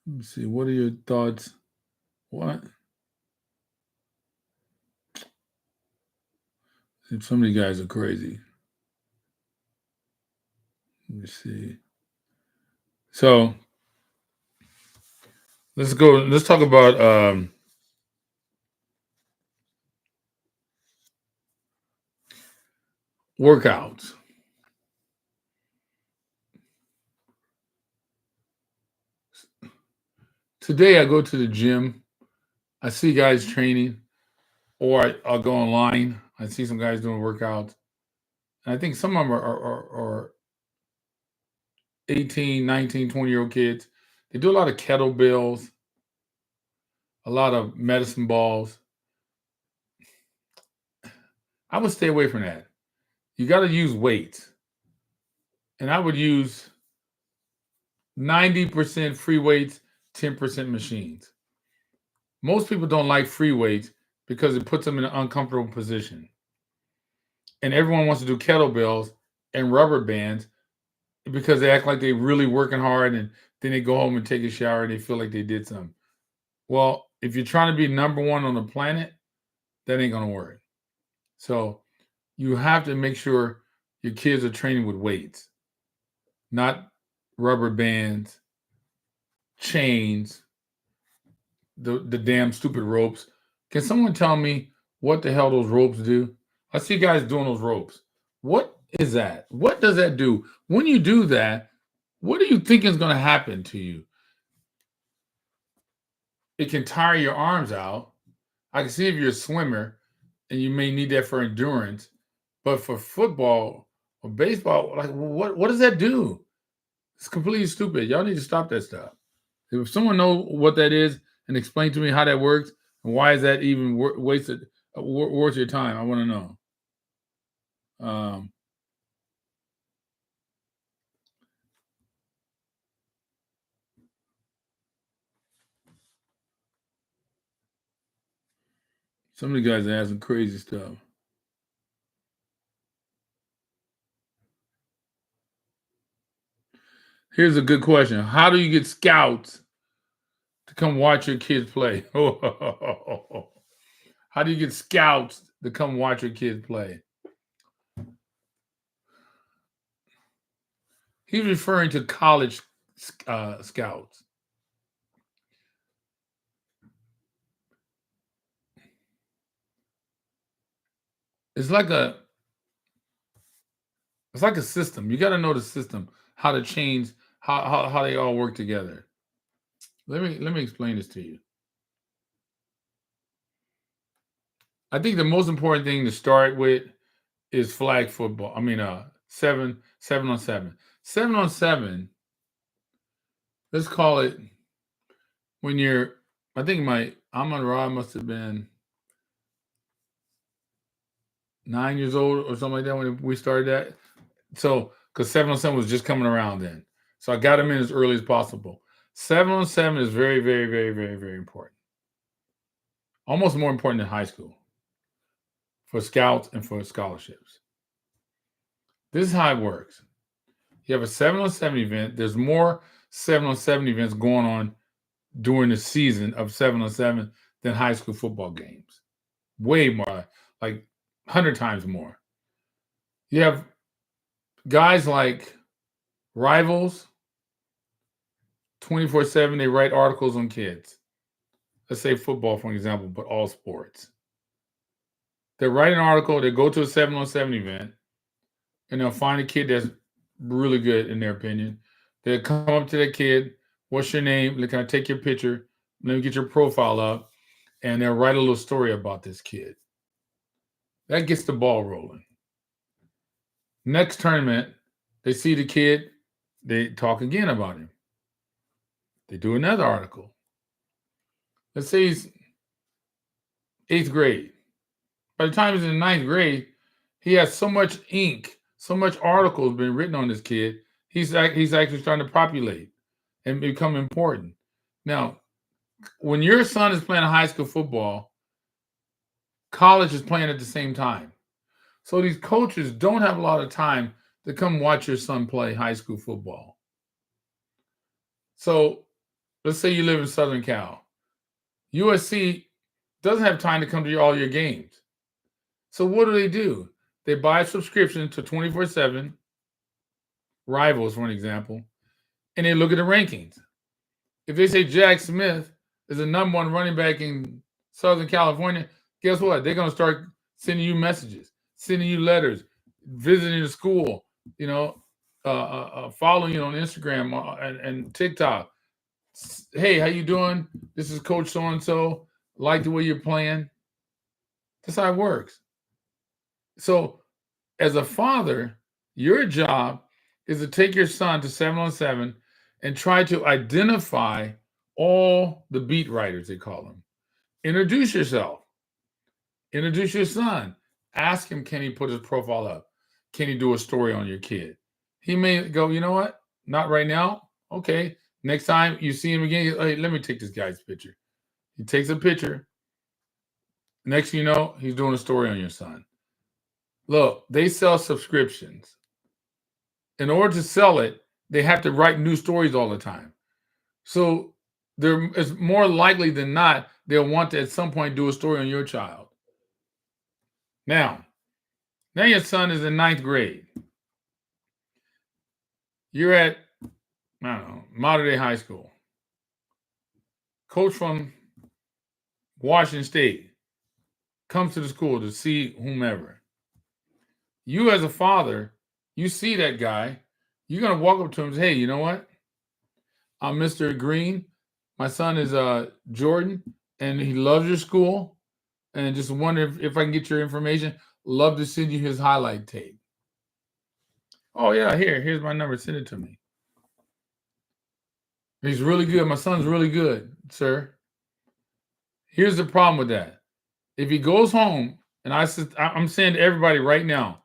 Let me see. What are your thoughts? What? Some of these guys are crazy. Let me see. So let's go. Let's talk about workouts. Today I go to the gym. I see guys training, or I'll go online. I see some guys doing workouts. And I think some of them are 18, 19, 20-year-old kids. They do a lot of kettlebells, a lot of medicine balls. I would stay away from that. You got to use weights. and I would use 90% free weights, 10% machines. Most people don't like free weights because it puts them in an uncomfortable position. And everyone wants to do kettlebells and rubber bands because they act like they're really working hard, and then they go home and take a shower and they feel like they did something. Well, if you're trying to be number one on the planet, that ain't going to work. So you have to make sure your kids are training with weights, not rubber bands, chains, the damn stupid ropes. Can someone tell me what the hell those ropes do? I see guys doing those ropes. What is that? What does that do? When you do that, what do you think is going to happen to you? It can tire your arms out. I can see if you're a swimmer and you may need that for endurance, but for football or baseball, like what does that do? It's completely stupid. Y'all need to stop that stuff. If someone knows what that is and explain to me how that works and why is that even wasted worth your time, I want to know. Some of the guys are asking crazy stuff. Here's a good question. How do you get scouts to come watch your kids play? How do you get scouts to come watch your kids play? He's referring to college scouts. It's like a system. You got to know the system, how to change, how they all work together. Let me explain this to you. I think the most important thing to start with is flag football. I mean, 7-on-7. 7-on-7. Let's call it when you're. I think Amon Ra must have been 9 years old or something like that when we started that. So, because 7-on-7 was just coming around then, so I got him in as early as possible. 7-on-7 is very, very, very, very, very important. Almost more important than high school for scouts and for scholarships. This is how it works. You have a 7-on-7 event. There's more 7-on-7 events going on during the season of 7-on-7 than high school football games. Way more, like 100 times more. You have guys like Rivals, 24/7, they write articles on kids. Let's say football, for example, but all sports. They write an article, they go to a 7-on-7 event, and they'll find a kid that's really good in their opinion. They'll come up to that kid, what's your name? Can I take your picture? Let me get your profile up. And they'll write a little story about this kid. That gets the ball rolling. Next tournament, they see the kid, they talk again about him. They do another article. Let's say he's 8th grade. By the time he's in 9th grade, he has so much ink, so much articles been written on this kid. He's actually starting to populate and become important. Now, when your son is playing high school football, college is playing at the same time. So these coaches don't have a lot of time to come watch your son play high school football. So let's say you live in Southern Cal. USC doesn't have time to come to all your games. So what do? They buy a subscription to 24/7, Rivals, for an example, and they look at the rankings. If they say Jack Smith is the number one running back in Southern California, guess what? They're going to start sending you messages, sending you letters, visiting the school, following you on Instagram and TikTok. Hey, how you doing? This is Coach so-and-so. Like the way you're playing. That's how it works. So as a father, your job is to take your son to 7-on-7 and try to identify all the beat writers, they call them. Introduce yourself. Introduce your son. Ask him, can he put his profile up? Can he do a story on your kid? He may go, you know what? Not right now. Okay. Next time you see him again, hey, let me take this guy's picture. He takes a picture. Next thing you know, he's doing a story on your son. Look, they sell subscriptions. In order to sell it, they have to write new stories all the time. So there is more likely than not, they'll want to at some point do a story on your child. Now your son is in ninth grade. You're at, I don't know, modern day high school. Coach from Washington State comes to the school to see whomever. You as a father, you see that guy, you're going to walk up to him and say, hey, you know what? I'm Mr. Green. My son is Jordan, and he loves your school. And just wonder if I can get your information. Love to send you his highlight tape. Oh, yeah, here's my number. Send it to me. He's really good. My son's really good, sir. Here's the problem with that. If he goes home, and I'm saying to everybody right now,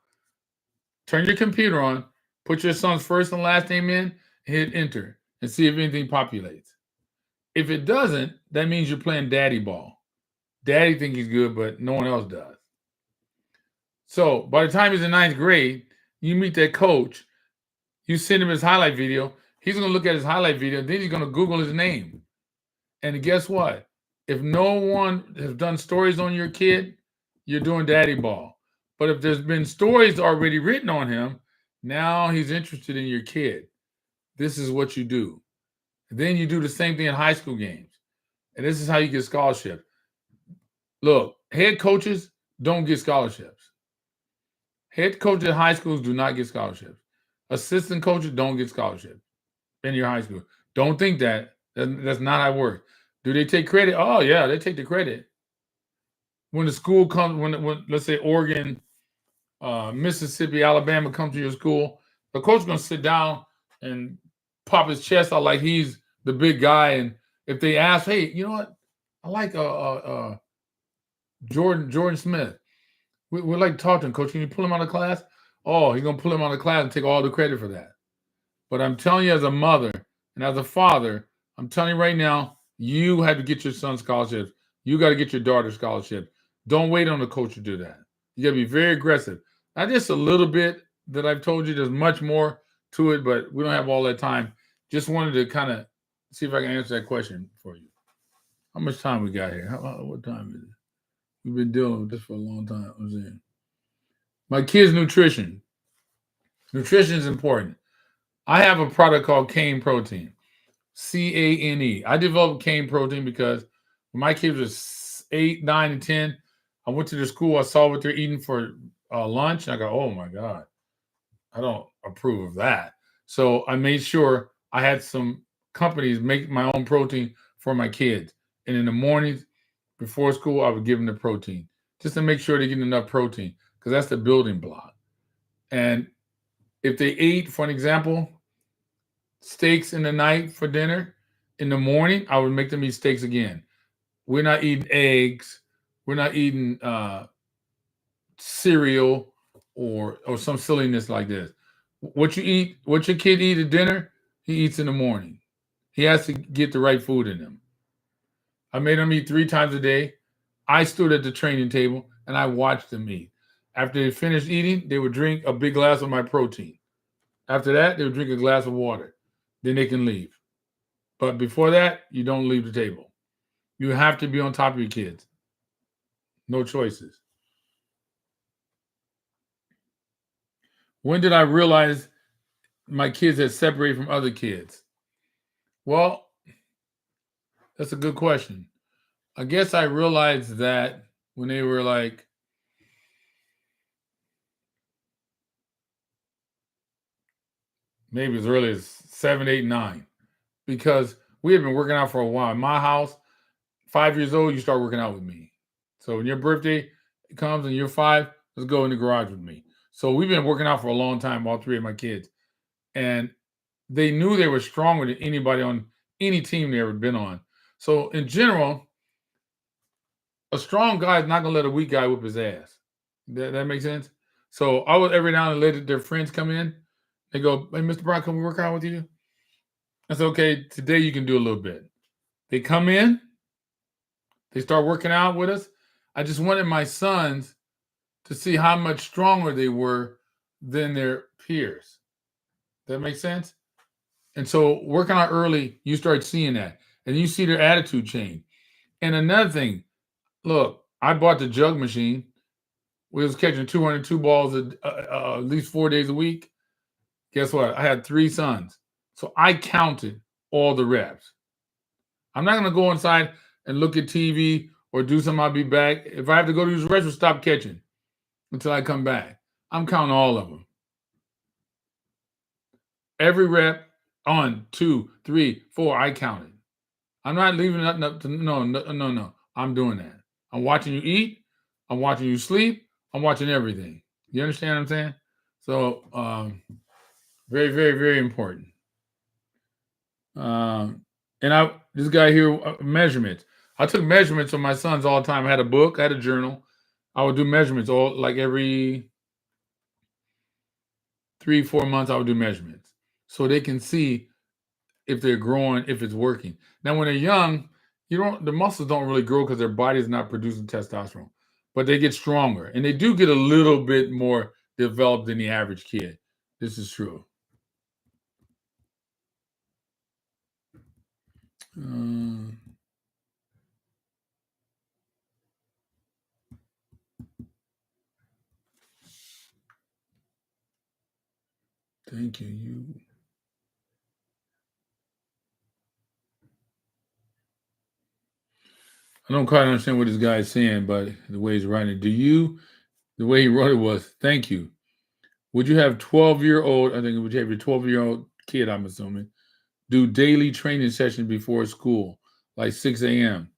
turn your computer on, put your son's first and last name in, hit enter, and see if anything populates. If it doesn't, that means you're playing daddy ball. Daddy thinks he's good, but no one else does. So by the time he's in ninth grade, you meet that coach, you send him his highlight video, he's going to look at his highlight video, then he's going to Google his name. And guess what? If no one has done stories on your kid, you're doing daddy ball. But if there's been stories already written on him, now he's interested in your kid. This is what you do. Then you do the same thing in high school games. And this is how you get scholarships. Look, head coaches don't get scholarships. Head coaches at high schools do not get scholarships. Assistant coaches don't get scholarships in your high school. Don't think that. That's not how it works. Do they take credit? Oh, yeah, they take the credit. When the school comes, when let's say Oregon, Mississippi, Alabama come to your school, the coach is going to sit down and pop his chest out like he's the big guy. And if they ask, hey, you know what? I like Jordan Smith. We'd like to talk to him, coach. Can you pull him out of class? Oh, he's going to pull him out of class and take all the credit for that. But I'm telling you as a mother and as a father, I'm telling you right now, you have to get your son scholarships. You got to get your daughter scholarship. Don't wait on the coach to do that. You got to be very aggressive. Not just a little bit that I've told you. There's much more to it, but we don't have all that time. Just wanted to kind of see if I can answer that question for you. How much time we got here? What time is it? We've been dealing with this for a long time. I'm saying. My kids' nutrition. Nutrition is important. I have a product called Cane Protein. CANE. I developed cane protein because when my kids were 8, 9, and 10, I went to their school. I saw what they're eating for lunch. And I go, oh my God, I don't approve of that. So I made sure I had some companies make my own protein for my kids. And in the mornings before school, I would give them the protein just to make sure they get enough protein because that's the building block. And if they ate, for an example, steaks in the night for dinner, in the morning, I would make them eat steaks again. We're not eating eggs. We're not eating cereal or some silliness like this. What you eat, what your kid eat at dinner, he eats in the morning. He has to get the right food in him. I made them eat 3 times a day. I stood at the training table and I watched them eat. After they finished eating, they would drink a big glass of my protein. After that, they would drink a glass of water. Then they can leave. But before that, you don't leave the table. You have to be on top of your kids. No choices. When did I realize my kids had separated from other kids? Well, that's a good question. I guess I realized that when they were like maybe as early as 7, 8, 9, because we had been working out for a while. In my house, 5 years old, you start working out with me. So when your birthday comes and you're 5, let's go in the garage with me. So we've been working out for a long time, all 3 of my kids. And they knew they were stronger than anybody on any team they ever been on. So in general, a strong guy is not going to let a weak guy whip his ass. That makes sense? So I would every now and then let their friends come in They go, hey, Mr. Brown, can we work out with you? I said, okay, today you can do a little bit. They come in, they start working out with us. I just wanted my sons to see how much stronger they were than their peers. That makes sense? And so working out early, you start seeing that. And you see their attitude change. And another thing, look, I bought the jug machine. We was catching 202 balls at least 4 days a week. Guess what? I had 3 sons. So I counted all the reps. I'm not going to go inside and look at TV or do something. I'll be back. If I have to go to use the restroom, stop catching until I come back. I'm counting all of them. Every rep, 1, 2, 3, 4, I counted. I'm not leaving nothing up to no. I'm doing that. I'm watching you eat. I'm watching you sleep. I'm watching everything. You understand what I'm saying? So very, very, very important. And this guy here, measurements. I took measurements of my sons all the time. I had a book, I had a journal. I would do measurements like every 3-4 months. I would do measurements so they can see if they're growing, if it's working. Now, when they're young, the muscles don't really grow because their body is not producing testosterone, but they get stronger and they do get a little bit more developed than the average kid. This is true. Thank you. I don't quite understand what this guy is saying, but the way he's writing it. The way he wrote it was, thank you. Would you have 12-year-old, I think, would you have your 12-year-old kid, I'm assuming, do daily training sessions before school, like 6 a.m.,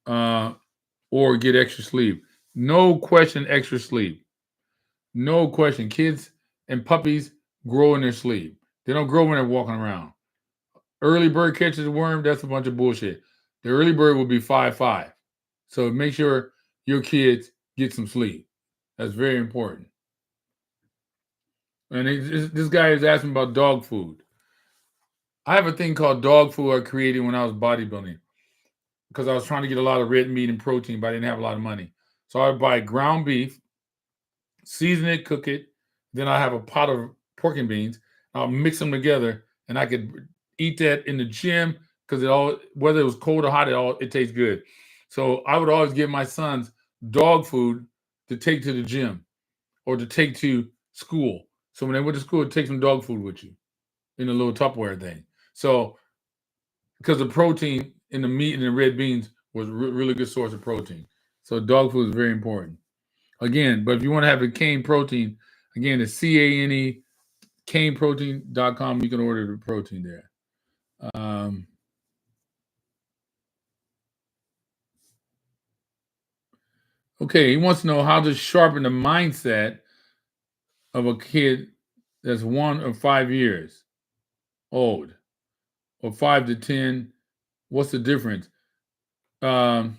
or get extra sleep? No question, extra sleep. No question. Kids and puppies grow in their sleep. They don't grow when they're walking around. Early bird catches a worm, that's a bunch of bullshit. The early bird will be 5'5". So make sure your kids get some sleep. That's very important. And this guy is asking about dog food. I have a thing called dog food I created when I was bodybuilding because I was trying to get a lot of red meat and protein, but I didn't have a lot of money. So I would buy ground beef, season it, cook it. Then I have a pot of pork and beans. I'll mix them together, and I could eat that in the gym because whether it was cold or hot, it tastes good. So I would always give my sons dog food to take to the gym or to take to school. So when they went to school, take some dog food with you in a little Tupperware thing. So because the protein in the meat and the red beans was really good source of protein. So dog food is very important. Again, but if you want to have a cane protein, again, it's CANE, caneprotein.com. You can order the protein there. Okay, he wants to know how to sharpen the mindset of a kid that's 1 or 5 years old, or 5 to 10. What's the difference? When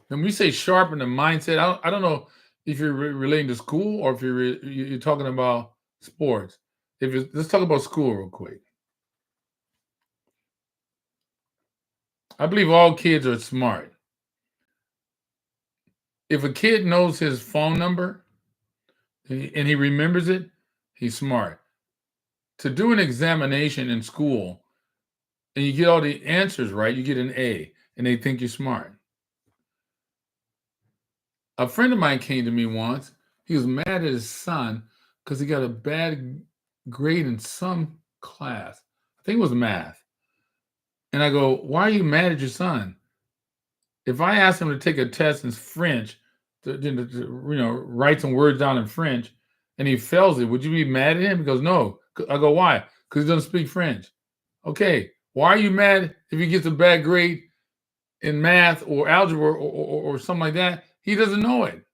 we say sharpen the mindset, I don't know if you're relating to school or if you're talking about sports. Let's talk about school real quick. I believe all kids are smart. If a kid knows his phone number and he remembers it, he's smart. To do an examination in school and you get all the answers right, you get an A, and they think you're smart. A friend of mine came to me once. He was mad at his son because he got a bad grade in some class. I think it was math. And I go, why are you mad at your son? If I asked him to take a test in French, to write some words down in French, and he fails it, would you be mad at him? He goes, no. I go, why? Because he doesn't speak French. Okay, why are you mad if he gets a bad grade in math or algebra or something like that? He doesn't know it.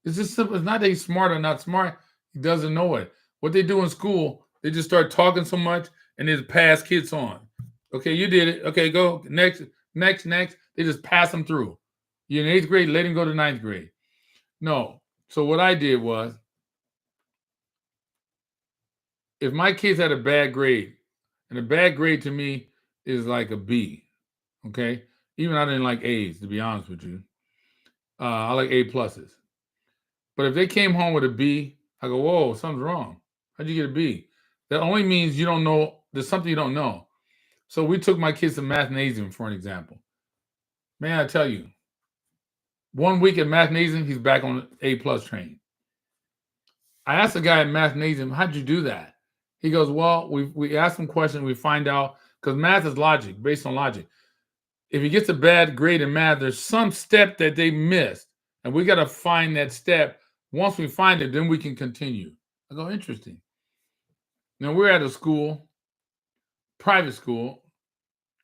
It's just simple. It's not that he's smart or not smart. He doesn't know it. What they do in school, they just start talking so much and they just pass kids on. Okay, you did it. Okay, go next. They just pass them through. You're in 8th grade, let him go to 9th grade. No, So what I did was, if my kids had a bad grade, and a bad grade to me is like a B, okay? Even I didn't like A's, to be honest with you. I like A pluses. But if they came home with a B, I go, whoa, something's wrong. How'd you get a B? That only means you don't know, there's something you don't know. So we took my kids to Mathnasium, for an example. Man, I tell you, 1 week at Mathnasium, he's back on A plus train. I asked the guy at Mathnasium, how'd you do that? He goes, well, we ask him questions, we find out, because math is logic, based on logic. If he gets a bad grade in math, there's some step that they missed, and we got to find that step. Once we find it, then we can continue. I go, interesting. Now, we're at a school, private school,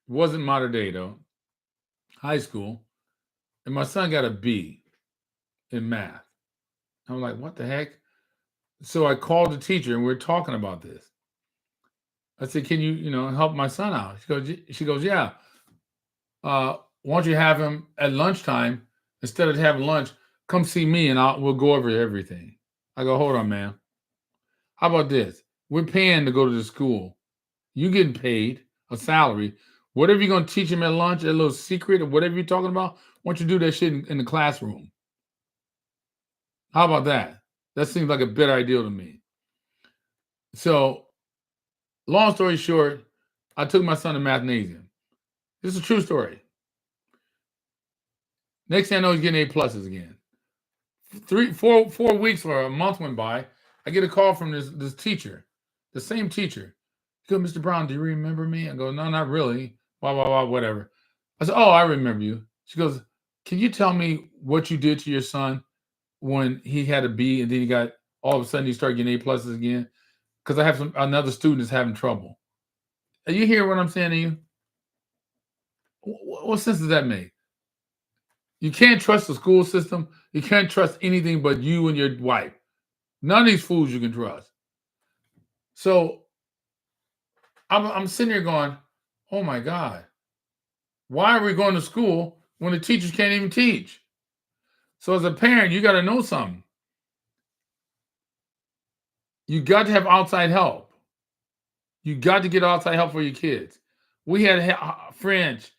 wasn't modern day though, high school, and my son got a B in math. I'm like, what the heck? So I called the teacher, and we are talking about this. I said, can you help my son out? She goes, yeah. Why don't you have him at lunchtime, instead of having lunch, come see me and we'll go over everything. I go, hold on, man. How about this? We're paying to go to the school. You getting paid a salary. Whatever you're going to teach him at lunch, a little secret or whatever you're talking about, why don't you do that shit in the classroom? How about that? That seems like a better idea to me. So, long story short, I took my son to Mathnasium. This is a true story. Next thing I know, he's getting A pluses again. 4 weeks or a month went by. I get a call from this teacher, the same teacher. He goes, Mr. Brown, do you remember me? I go, no, not really. Blah, blah, blah, whatever. I said, oh, I remember you. She goes, can you tell me what you did to your son when he had a B and then all of a sudden he started getting A pluses again? Because I have another student is having trouble. Are you hearing what I'm saying to you? What sense does that make? You can't trust the school system. You can't trust anything but you and your wife. None of these fools you can trust. So I'm sitting here going, oh my God, why are we going to school when the teachers can't even teach? So as a parent, you got to know something. You got to have outside help. You got to get outside help for your kids. We had French,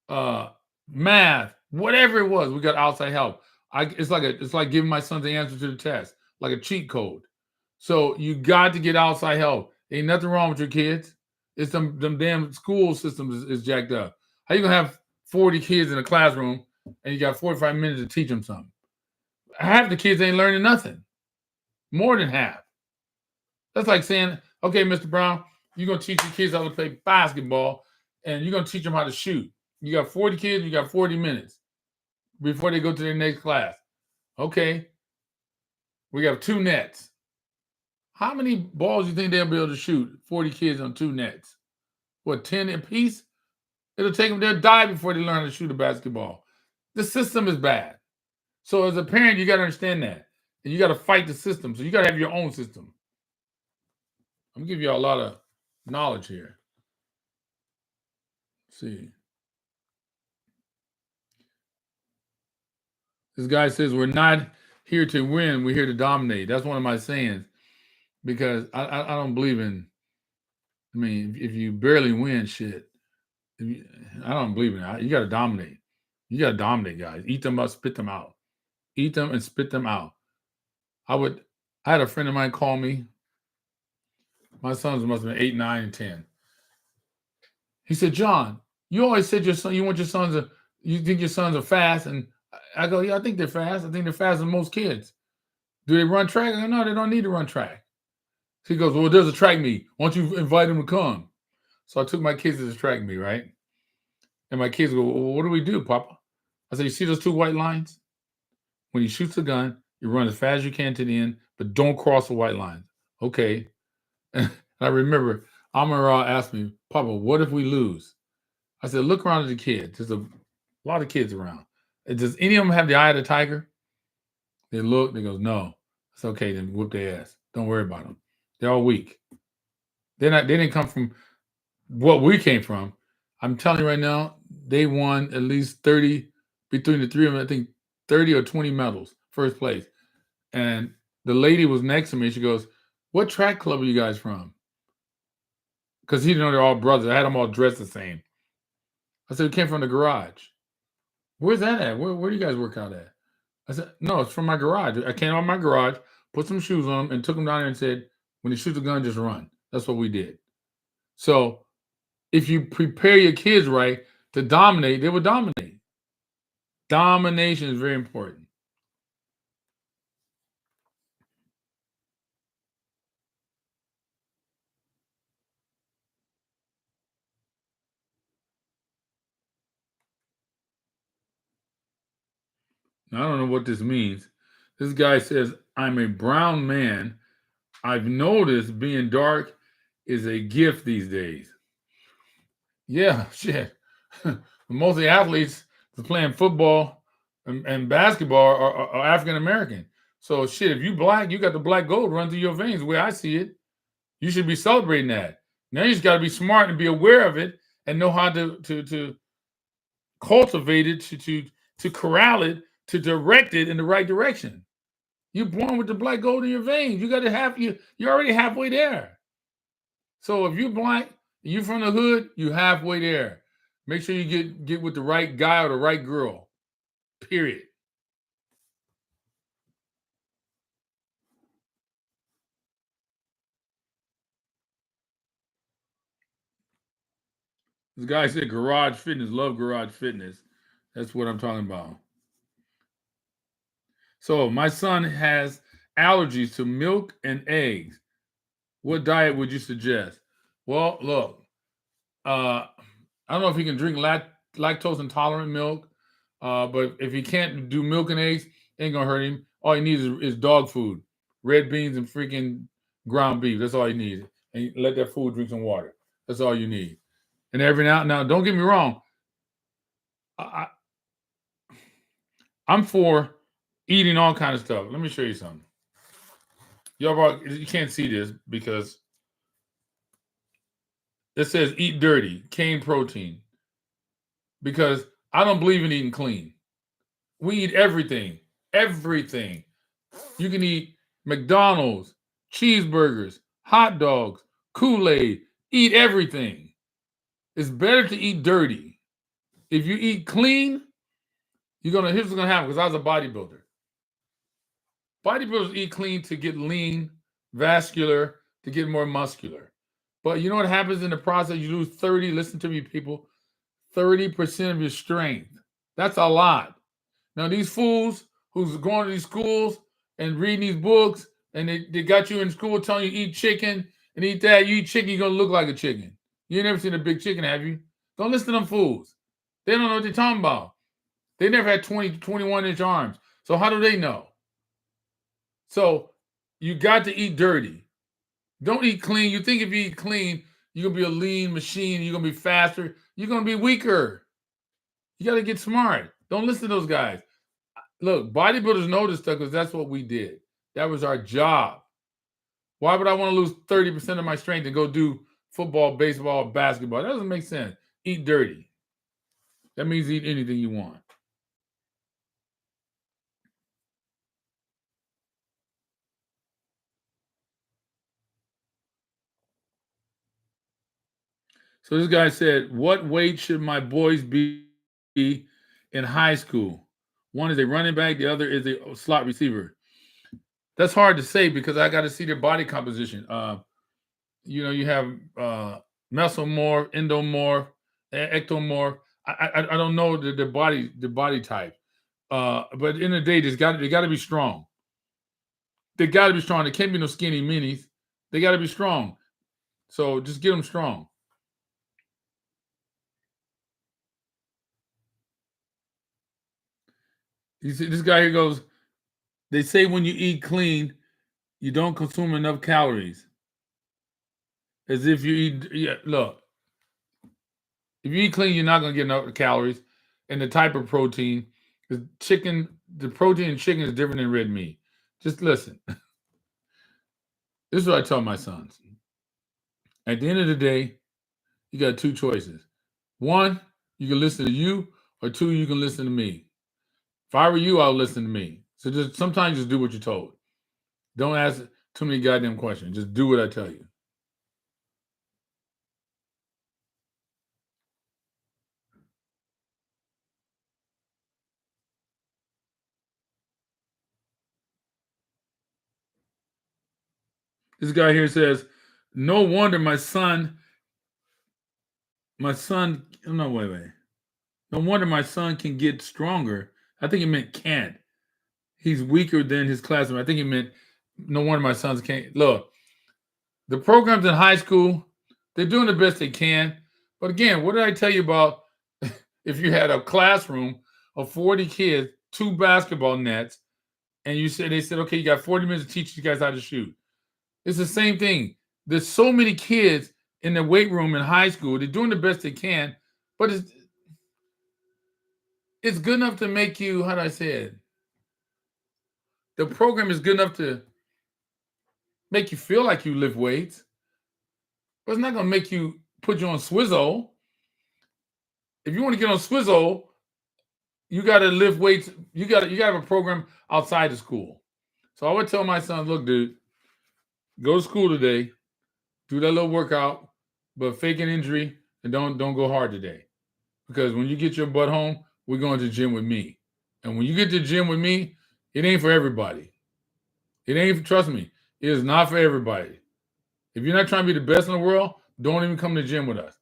math, whatever it was. We got outside help. It's like giving my son the answer to the test, like a cheat code. So you got to get outside help. Ain't nothing wrong with your kids. It's them damn school systems is jacked up. How you gonna have 40 kids in a classroom and you got 45 minutes to teach them something? Half the kids ain't learning nothing. More than half. That's like saying, okay, Mr. Brown, you're gonna teach your kids how to play basketball and you're gonna teach them how to shoot. You got 40 kids, you got 40 minutes before they go to their next class. Okay. We got 2 nets. How many balls do you think they'll be able to shoot? 40 kids on 2 nets. What, 10 apiece? It'll take them, they'll die before they learn to shoot a basketball. The system is bad. So as a parent, you got to understand that. And you got to fight the system. So you got to have your own system. I'm giving you a lot of knowledge here. Let's see. This guy says, we're not here to win, we're here to dominate. That's one of my sayings. Because I don't believe in, I mean, if you barely win shit, I don't believe in it. You got to dominate. You got to dominate, guys. Eat them up, spit them out. Eat them and spit them out. I had a friend of mine call me. My sons must have been 8, 9, and 10. He said, John, you always said you think your sons are fast. And I go, yeah, I think they're fast. I think they're faster than most kids. Do they run track? I go, no, they don't need to run track. He goes, well, there's a track meet. Why don't you invite them to come? So I took my kids to the track meet, right? And my kids go, well, what do we do, Papa? I said, you see those 2 white lines? When he shoots a gun, you run as fast as you can to the end, but don't cross the white lines. Okay. And I remember Amara asked me, Papa, what if we lose? I said, look around at the kids. There's a lot of kids around. Does any of them have the eye of the tiger? They look, they go, no. It's okay, then whoop their ass. Don't worry about them. They're all weak. They didn't come from what we came from. I'm telling you right now, they won at least 30, between the 3 of them, I think 30 or 20 medals, first place. And the lady was next to me. She goes, "What track club are you guys from?" Because he didn't know they're all brothers. I had them all dressed the same. I said, "We came from the garage." "Where's that at? Where do you guys work out at?" I said, "No, it's from my garage. I came out of my garage, put some shoes on them, and took them down there and said, when you shoot the gun, just run." That's what we did. So if you prepare your kids right to dominate, they will dominate. Domination is very important. Now, I don't know what this means. This guy says, "I'm a brown man. I've noticed being dark is a gift these days." Yeah, shit. Most of the athletes that's playing football and basketball are African American. So shit, if you black, you got the black gold run through your veins. The way I see it, you should be celebrating that. Now you just got to be smart and be aware of it and know how to cultivate it, to corral it, to direct it in the right direction. You're born with the black gold in your veins. You got to have you're already halfway there. So if you're black, you from the hood, you halfway there. Make sure you get with the right guy or the right girl. Period. This guy said garage fitness, love garage fitness. That's what I'm talking about. So my son has allergies to milk and eggs. What diet would you suggest? Well, look, I don't know if he can drink lactose intolerant milk, but if he can't do milk and eggs, ain't gonna hurt him. All he needs is dog food, red beans and freaking ground beef. That's all he needs. And you let that food drink some water. That's all you need. And every now, don't get me wrong. I, I'm for eating all kind of stuff. Let me show you something. You can't see this because it says eat dirty, cane protein. Because I don't believe in eating clean. We eat everything. Everything. You can eat McDonald's, cheeseburgers, hot dogs, Kool-Aid. Eat everything. It's better to eat dirty. If you eat clean, here's what's gonna happen, because I was a bodybuilder. Bodybuilders eat clean to get lean, vascular, to get more muscular. But you know what happens in the process? You lose 30, listen to me, people, 30% of your strength. That's a lot. Now, these fools who's going to these schools and reading these books, and they got you in school telling you eat chicken and eat that. You eat chicken, you're going to look like a chicken. You ain't never seen a big chicken, have you? Don't listen to them fools. They don't know what they're talking about. They never had 20 to 21-inch arms. So how do they know? So you got to eat dirty. Don't eat clean. You think if you eat clean, you're going to be a lean machine. You're going to be faster. You're going to be weaker. You got to get smart. Don't listen to those guys. Look, bodybuilders know this stuff because that's what we did. That was our job. Why would I want to lose 30% of my strength and go do football, baseball, basketball? That doesn't make sense. Eat dirty. That means eat anything you want. So this guy said, what weight should my boys be in high school? One is a running back, the other is a slot receiver. That's hard to say because I got to see their body composition. You have mesomorph, endomorph, ectomorph. I don't know the body type. But in the day, they got to be strong. They got to be strong. They can't be no skinny minis. They got to be strong. So just get them strong. You see, this guy here goes, they say when you eat clean, you don't consume enough calories. As if you eat, look, if you eat clean, you're not going to get enough calories. And the type of protein, the protein in chicken is different than red meat. Just listen. This is what I tell my sons. At the end of the day, you got two choices. One, you can listen to you, or two, you can listen to me. If I were you, I would listen to me. So just sometimes just do what you're told. Don't ask too many goddamn questions. Just do what I tell you. This guy here says, no wonder my son, no, wait. No wonder my son can get stronger. I think he meant can't. He's weaker than his classmate. I think he meant no wonder my sons can't. Look, the programs in high school, they're doing the best they can. But again, what did I tell you about if you had a classroom of 40 kids, 2 basketball nets, and they said, okay, you got 40 minutes to teach you guys how to shoot. It's the same thing. There's so many kids in the weight room in high school. They're doing the best they can, but it's good enough to make you, how do I say it? The program is good enough to make you feel like you lift weights, but it's not going to make you put you on Swizzle. If you want to get on Swizzle, you got to lift weights. You got to have a program outside of school. So I would tell my son, look, dude, go to school today, do that little workout, but fake an injury and don't go hard today. Because when you get your butt home, we're going to the gym with me. And when you get to the gym with me, it ain't for everybody. Trust me, it is not for everybody. If you're not trying to be the best in the world, don't even come to the gym with us.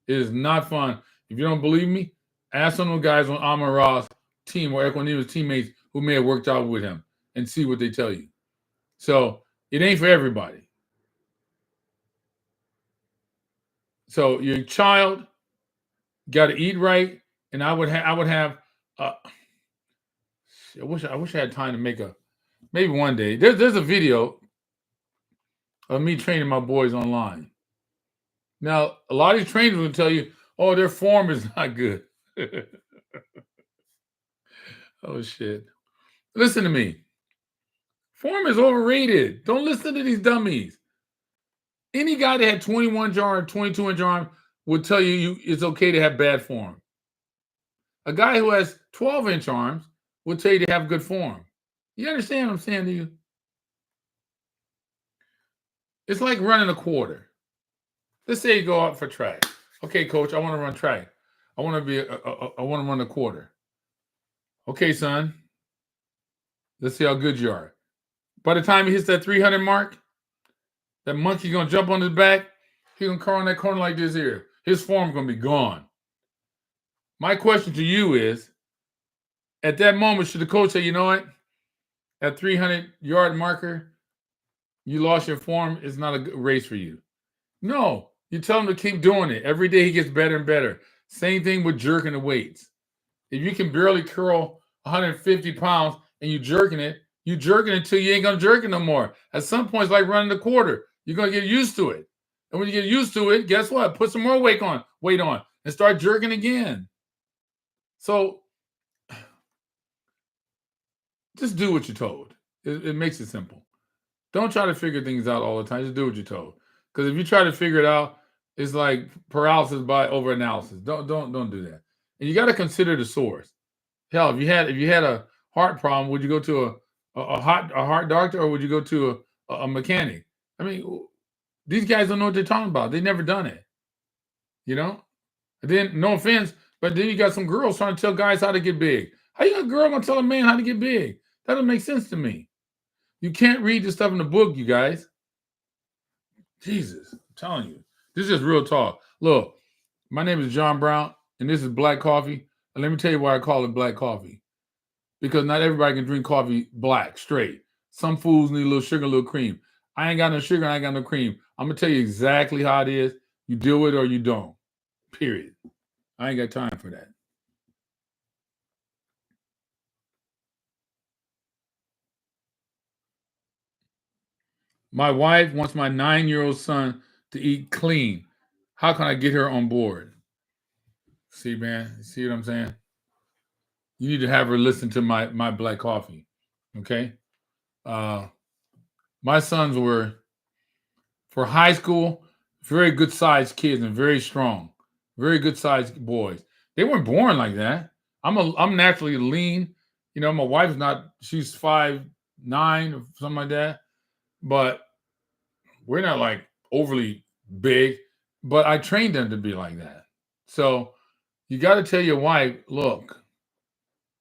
It is not fun. If you don't believe me, ask some of the guys on Amon Ra's team or Equanima's teammates who may have worked out with him and see what they tell you. So it ain't for everybody. So your child got to eat right, and I would have. I wish I had time to make maybe one day. There's a video of me training my boys online. Now a lot of these trainers will tell you, "Oh, their form is not good." Oh shit! Listen to me. Form is overrated. Don't listen to these dummies. Any guy that had 21-inch arm, 22-inch arm would tell you it's okay to have bad form. A guy who has 12-inch arms will tell you to have good form. You understand what I'm saying to you? It's like running a quarter. Let's say you go out for track. Okay, coach, I want to run track. I want to run a quarter. Okay, son. Let's see how good you are. By the time he hits that 300 mark, that monkey's going to jump on his back. He's going to curl in that corner like this here. His form's going to be gone. My question to you is, at that moment, should the coach say, you know what? At 300-yard marker, you lost your form. It's not a good race for you. No, you tell him to keep doing it. Every day he gets better and better. Same thing with jerking the weights. If you can barely curl 150 pounds and you jerking it until you ain't going to jerk it no more. At some point, it's like running a quarter. You're going to get used to it. And when you get used to it, guess what? Put some more weight on and start jerking again. So just do what you're told. It makes it simple. Don't try to figure things out all the time. Just do what you're told. Because if you try to figure it out, it's like paralysis by overanalysis. Don't do that. And you got to consider the source. Hell, if you had a heart problem, would you go to a heart doctor or would you go to a mechanic? I mean, these guys don't know what they're talking about. They've never done it. You know? And then, no offense, but then you got some girls trying to tell guys how to get big. How you a girl gonna tell a man how to get big? That doesn't make sense to me. You can't read the stuff in the book, you guys. Jesus, I'm telling you. This is just real talk. Look, my name is John Brown, and this is Black Coffee. And let me tell you why I call it black coffee. Because not everybody can drink coffee black, straight. Some fools need a little sugar, a little cream. I ain't got no sugar, I ain't got no cream. I'm going to tell you exactly how it is. You deal with it or you don't. Period. I ain't got time for that. My wife wants my 9-year-old son to eat clean. How can I get her on board? See, man, see what I'm saying? You need to have her listen to my black coffee. Okay? My sons were, for high school, very good sized kids and very strong. Very good sized boys. They weren't born like that. I'm naturally lean. My wife's not, she's 5'9" or something like that, but we're not like overly big, but I trained them to be like that. So you got to tell your wife, look,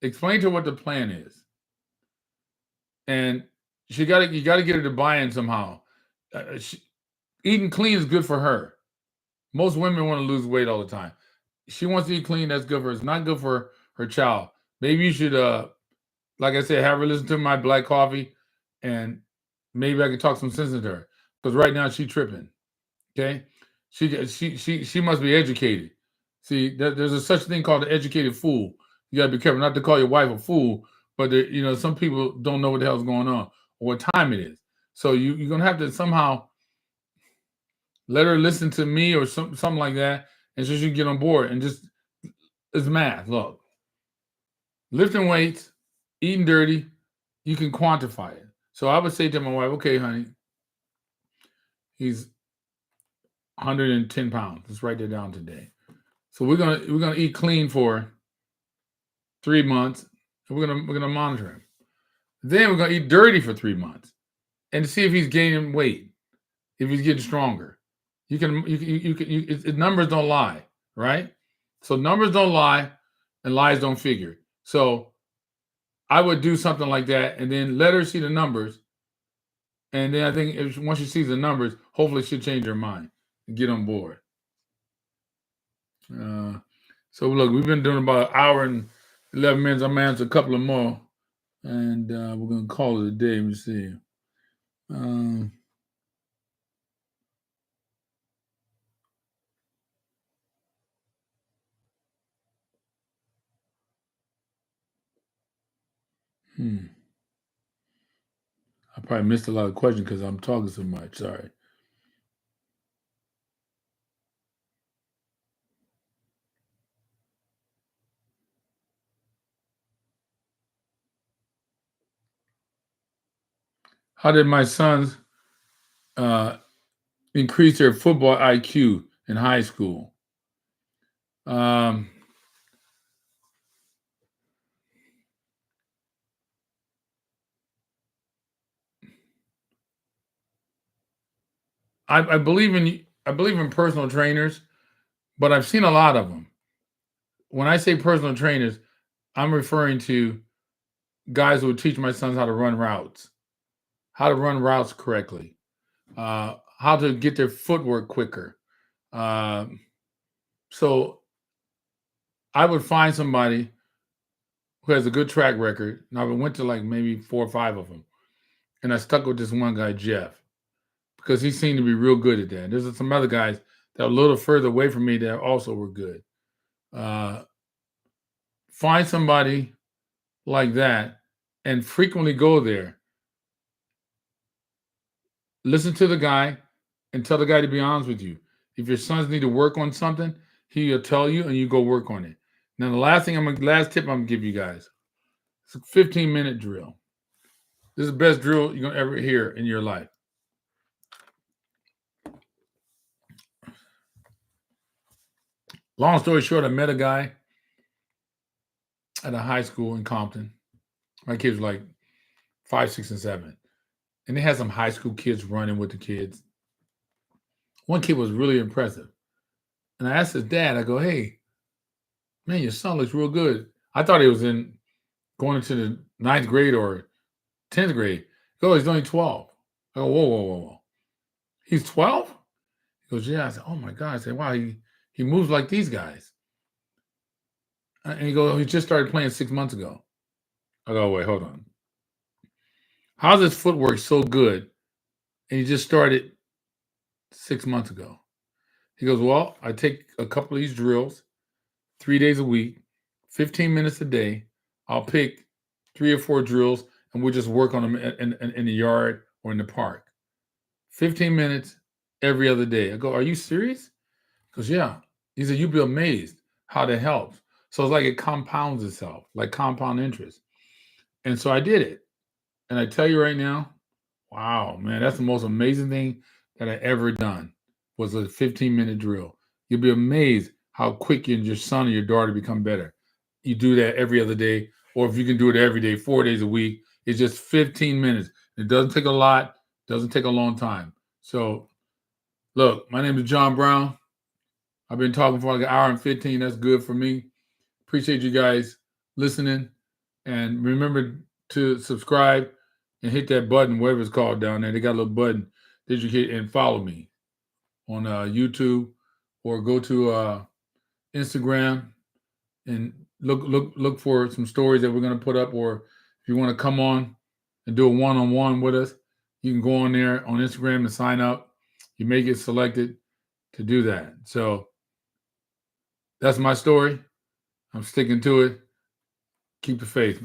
explain to her what the plan is. And you got to get her to buy in somehow. Eating clean is good for her. Most women want to lose weight all the time. She wants to eat clean. That's good for her. It's not good for her child. Maybe you should, like I said, have her listen to my black coffee, and maybe I can talk some sense into her. Because right now she's tripping. Okay, she must be educated. See, there's a such thing called an educated fool. You gotta be careful not to call your wife a fool, but some people don't know what the hell's going on or what time it is. So you're gonna have to somehow let her listen to me or something like that, and so she can get on board. And just, it's math. Look, lifting weights, eating dirty, you can quantify it. So I would say to my wife, okay, honey, he's 110 pounds. Let's write that down today. So we're gonna eat clean for 3 months, and we're gonna monitor him. Then we're gonna eat dirty for 3 months, and to see if he's gaining weight, if he's getting stronger. Numbers don't lie, right? So numbers don't lie, and lies don't figure. So I would do something like that, and then let her see the numbers, and then I think once she sees the numbers, hopefully she'll change her mind and get on board. So look, we've been doing about an hour and 11 minutes. I'm gonna answer a couple of more, and we're gonna call it a day. Let me see. I probably missed a lot of questions because I'm talking so much. Sorry. How did my sons increase their football IQ in high school? I believe in personal trainers, but I've seen a lot of them. When I say personal trainers, I'm referring to guys who would teach my sons how to run routes correctly, how to get their footwork quicker. So I would find somebody who has a good track record, and I went to like maybe 4 or 5 of them, and I stuck with this one guy, Jeff, because he seemed to be real good at that. There's some other guys that are a little further away from me that also were good. Find somebody like that and frequently go there. Listen to the guy and tell the guy to be honest with you. If your sons need to work on something, he'll tell you and you go work on it. Now, the last tip I'm gonna give you guys. It's a 15-minute drill. This is the best drill you're gonna ever hear in your life. Long story short, I met a guy at a high school in Compton. My kids were like 5, 6, and 7. And they had some high school kids running with the kids. One kid was really impressive. And I asked his dad, I go, hey, man, your son looks real good. I thought he was going into the 9th grade or 10th grade. He goes, he's only 12. I go, whoa. He's 12? He goes, yeah. I said, oh my God. I said, wow, he moves like these guys. And he goes, he just started playing 6 months ago. I go, wait, hold on. How's his footwork so good? And he just started 6 months ago. He goes, well, I take a couple of these drills 3 days a week, 15 minutes a day. I'll pick 3 or 4 drills and we'll just work on them in the yard or in the park. 15 minutes every other day. I go, are you serious? He goes, yeah. He said, you'd be amazed how that helps. So it's like it compounds itself, like compound interest. And so I did it. And I tell you right now, wow, man, that's the most amazing thing that I ever done was a 15-minute drill. You'll be amazed how quick you and your son or your daughter become better. You do that every other day or if you can do it every day, 4 days a week, it's just 15 minutes. It doesn't take a lot, doesn't take a long time. So look, my name is John Brown. I've been talking for like an hour and 15. That's good for me. Appreciate you guys listening. And remember to subscribe and hit that button, whatever it's called down there. They got a little button that you hit and follow me on YouTube, or go to Instagram and look for some stories that we're going to put up. Or if you want to come on and do a one-on-one with us, you can go on there on Instagram and sign up. You may get selected to do that. So that's my story. I'm sticking to it. Keep the faith.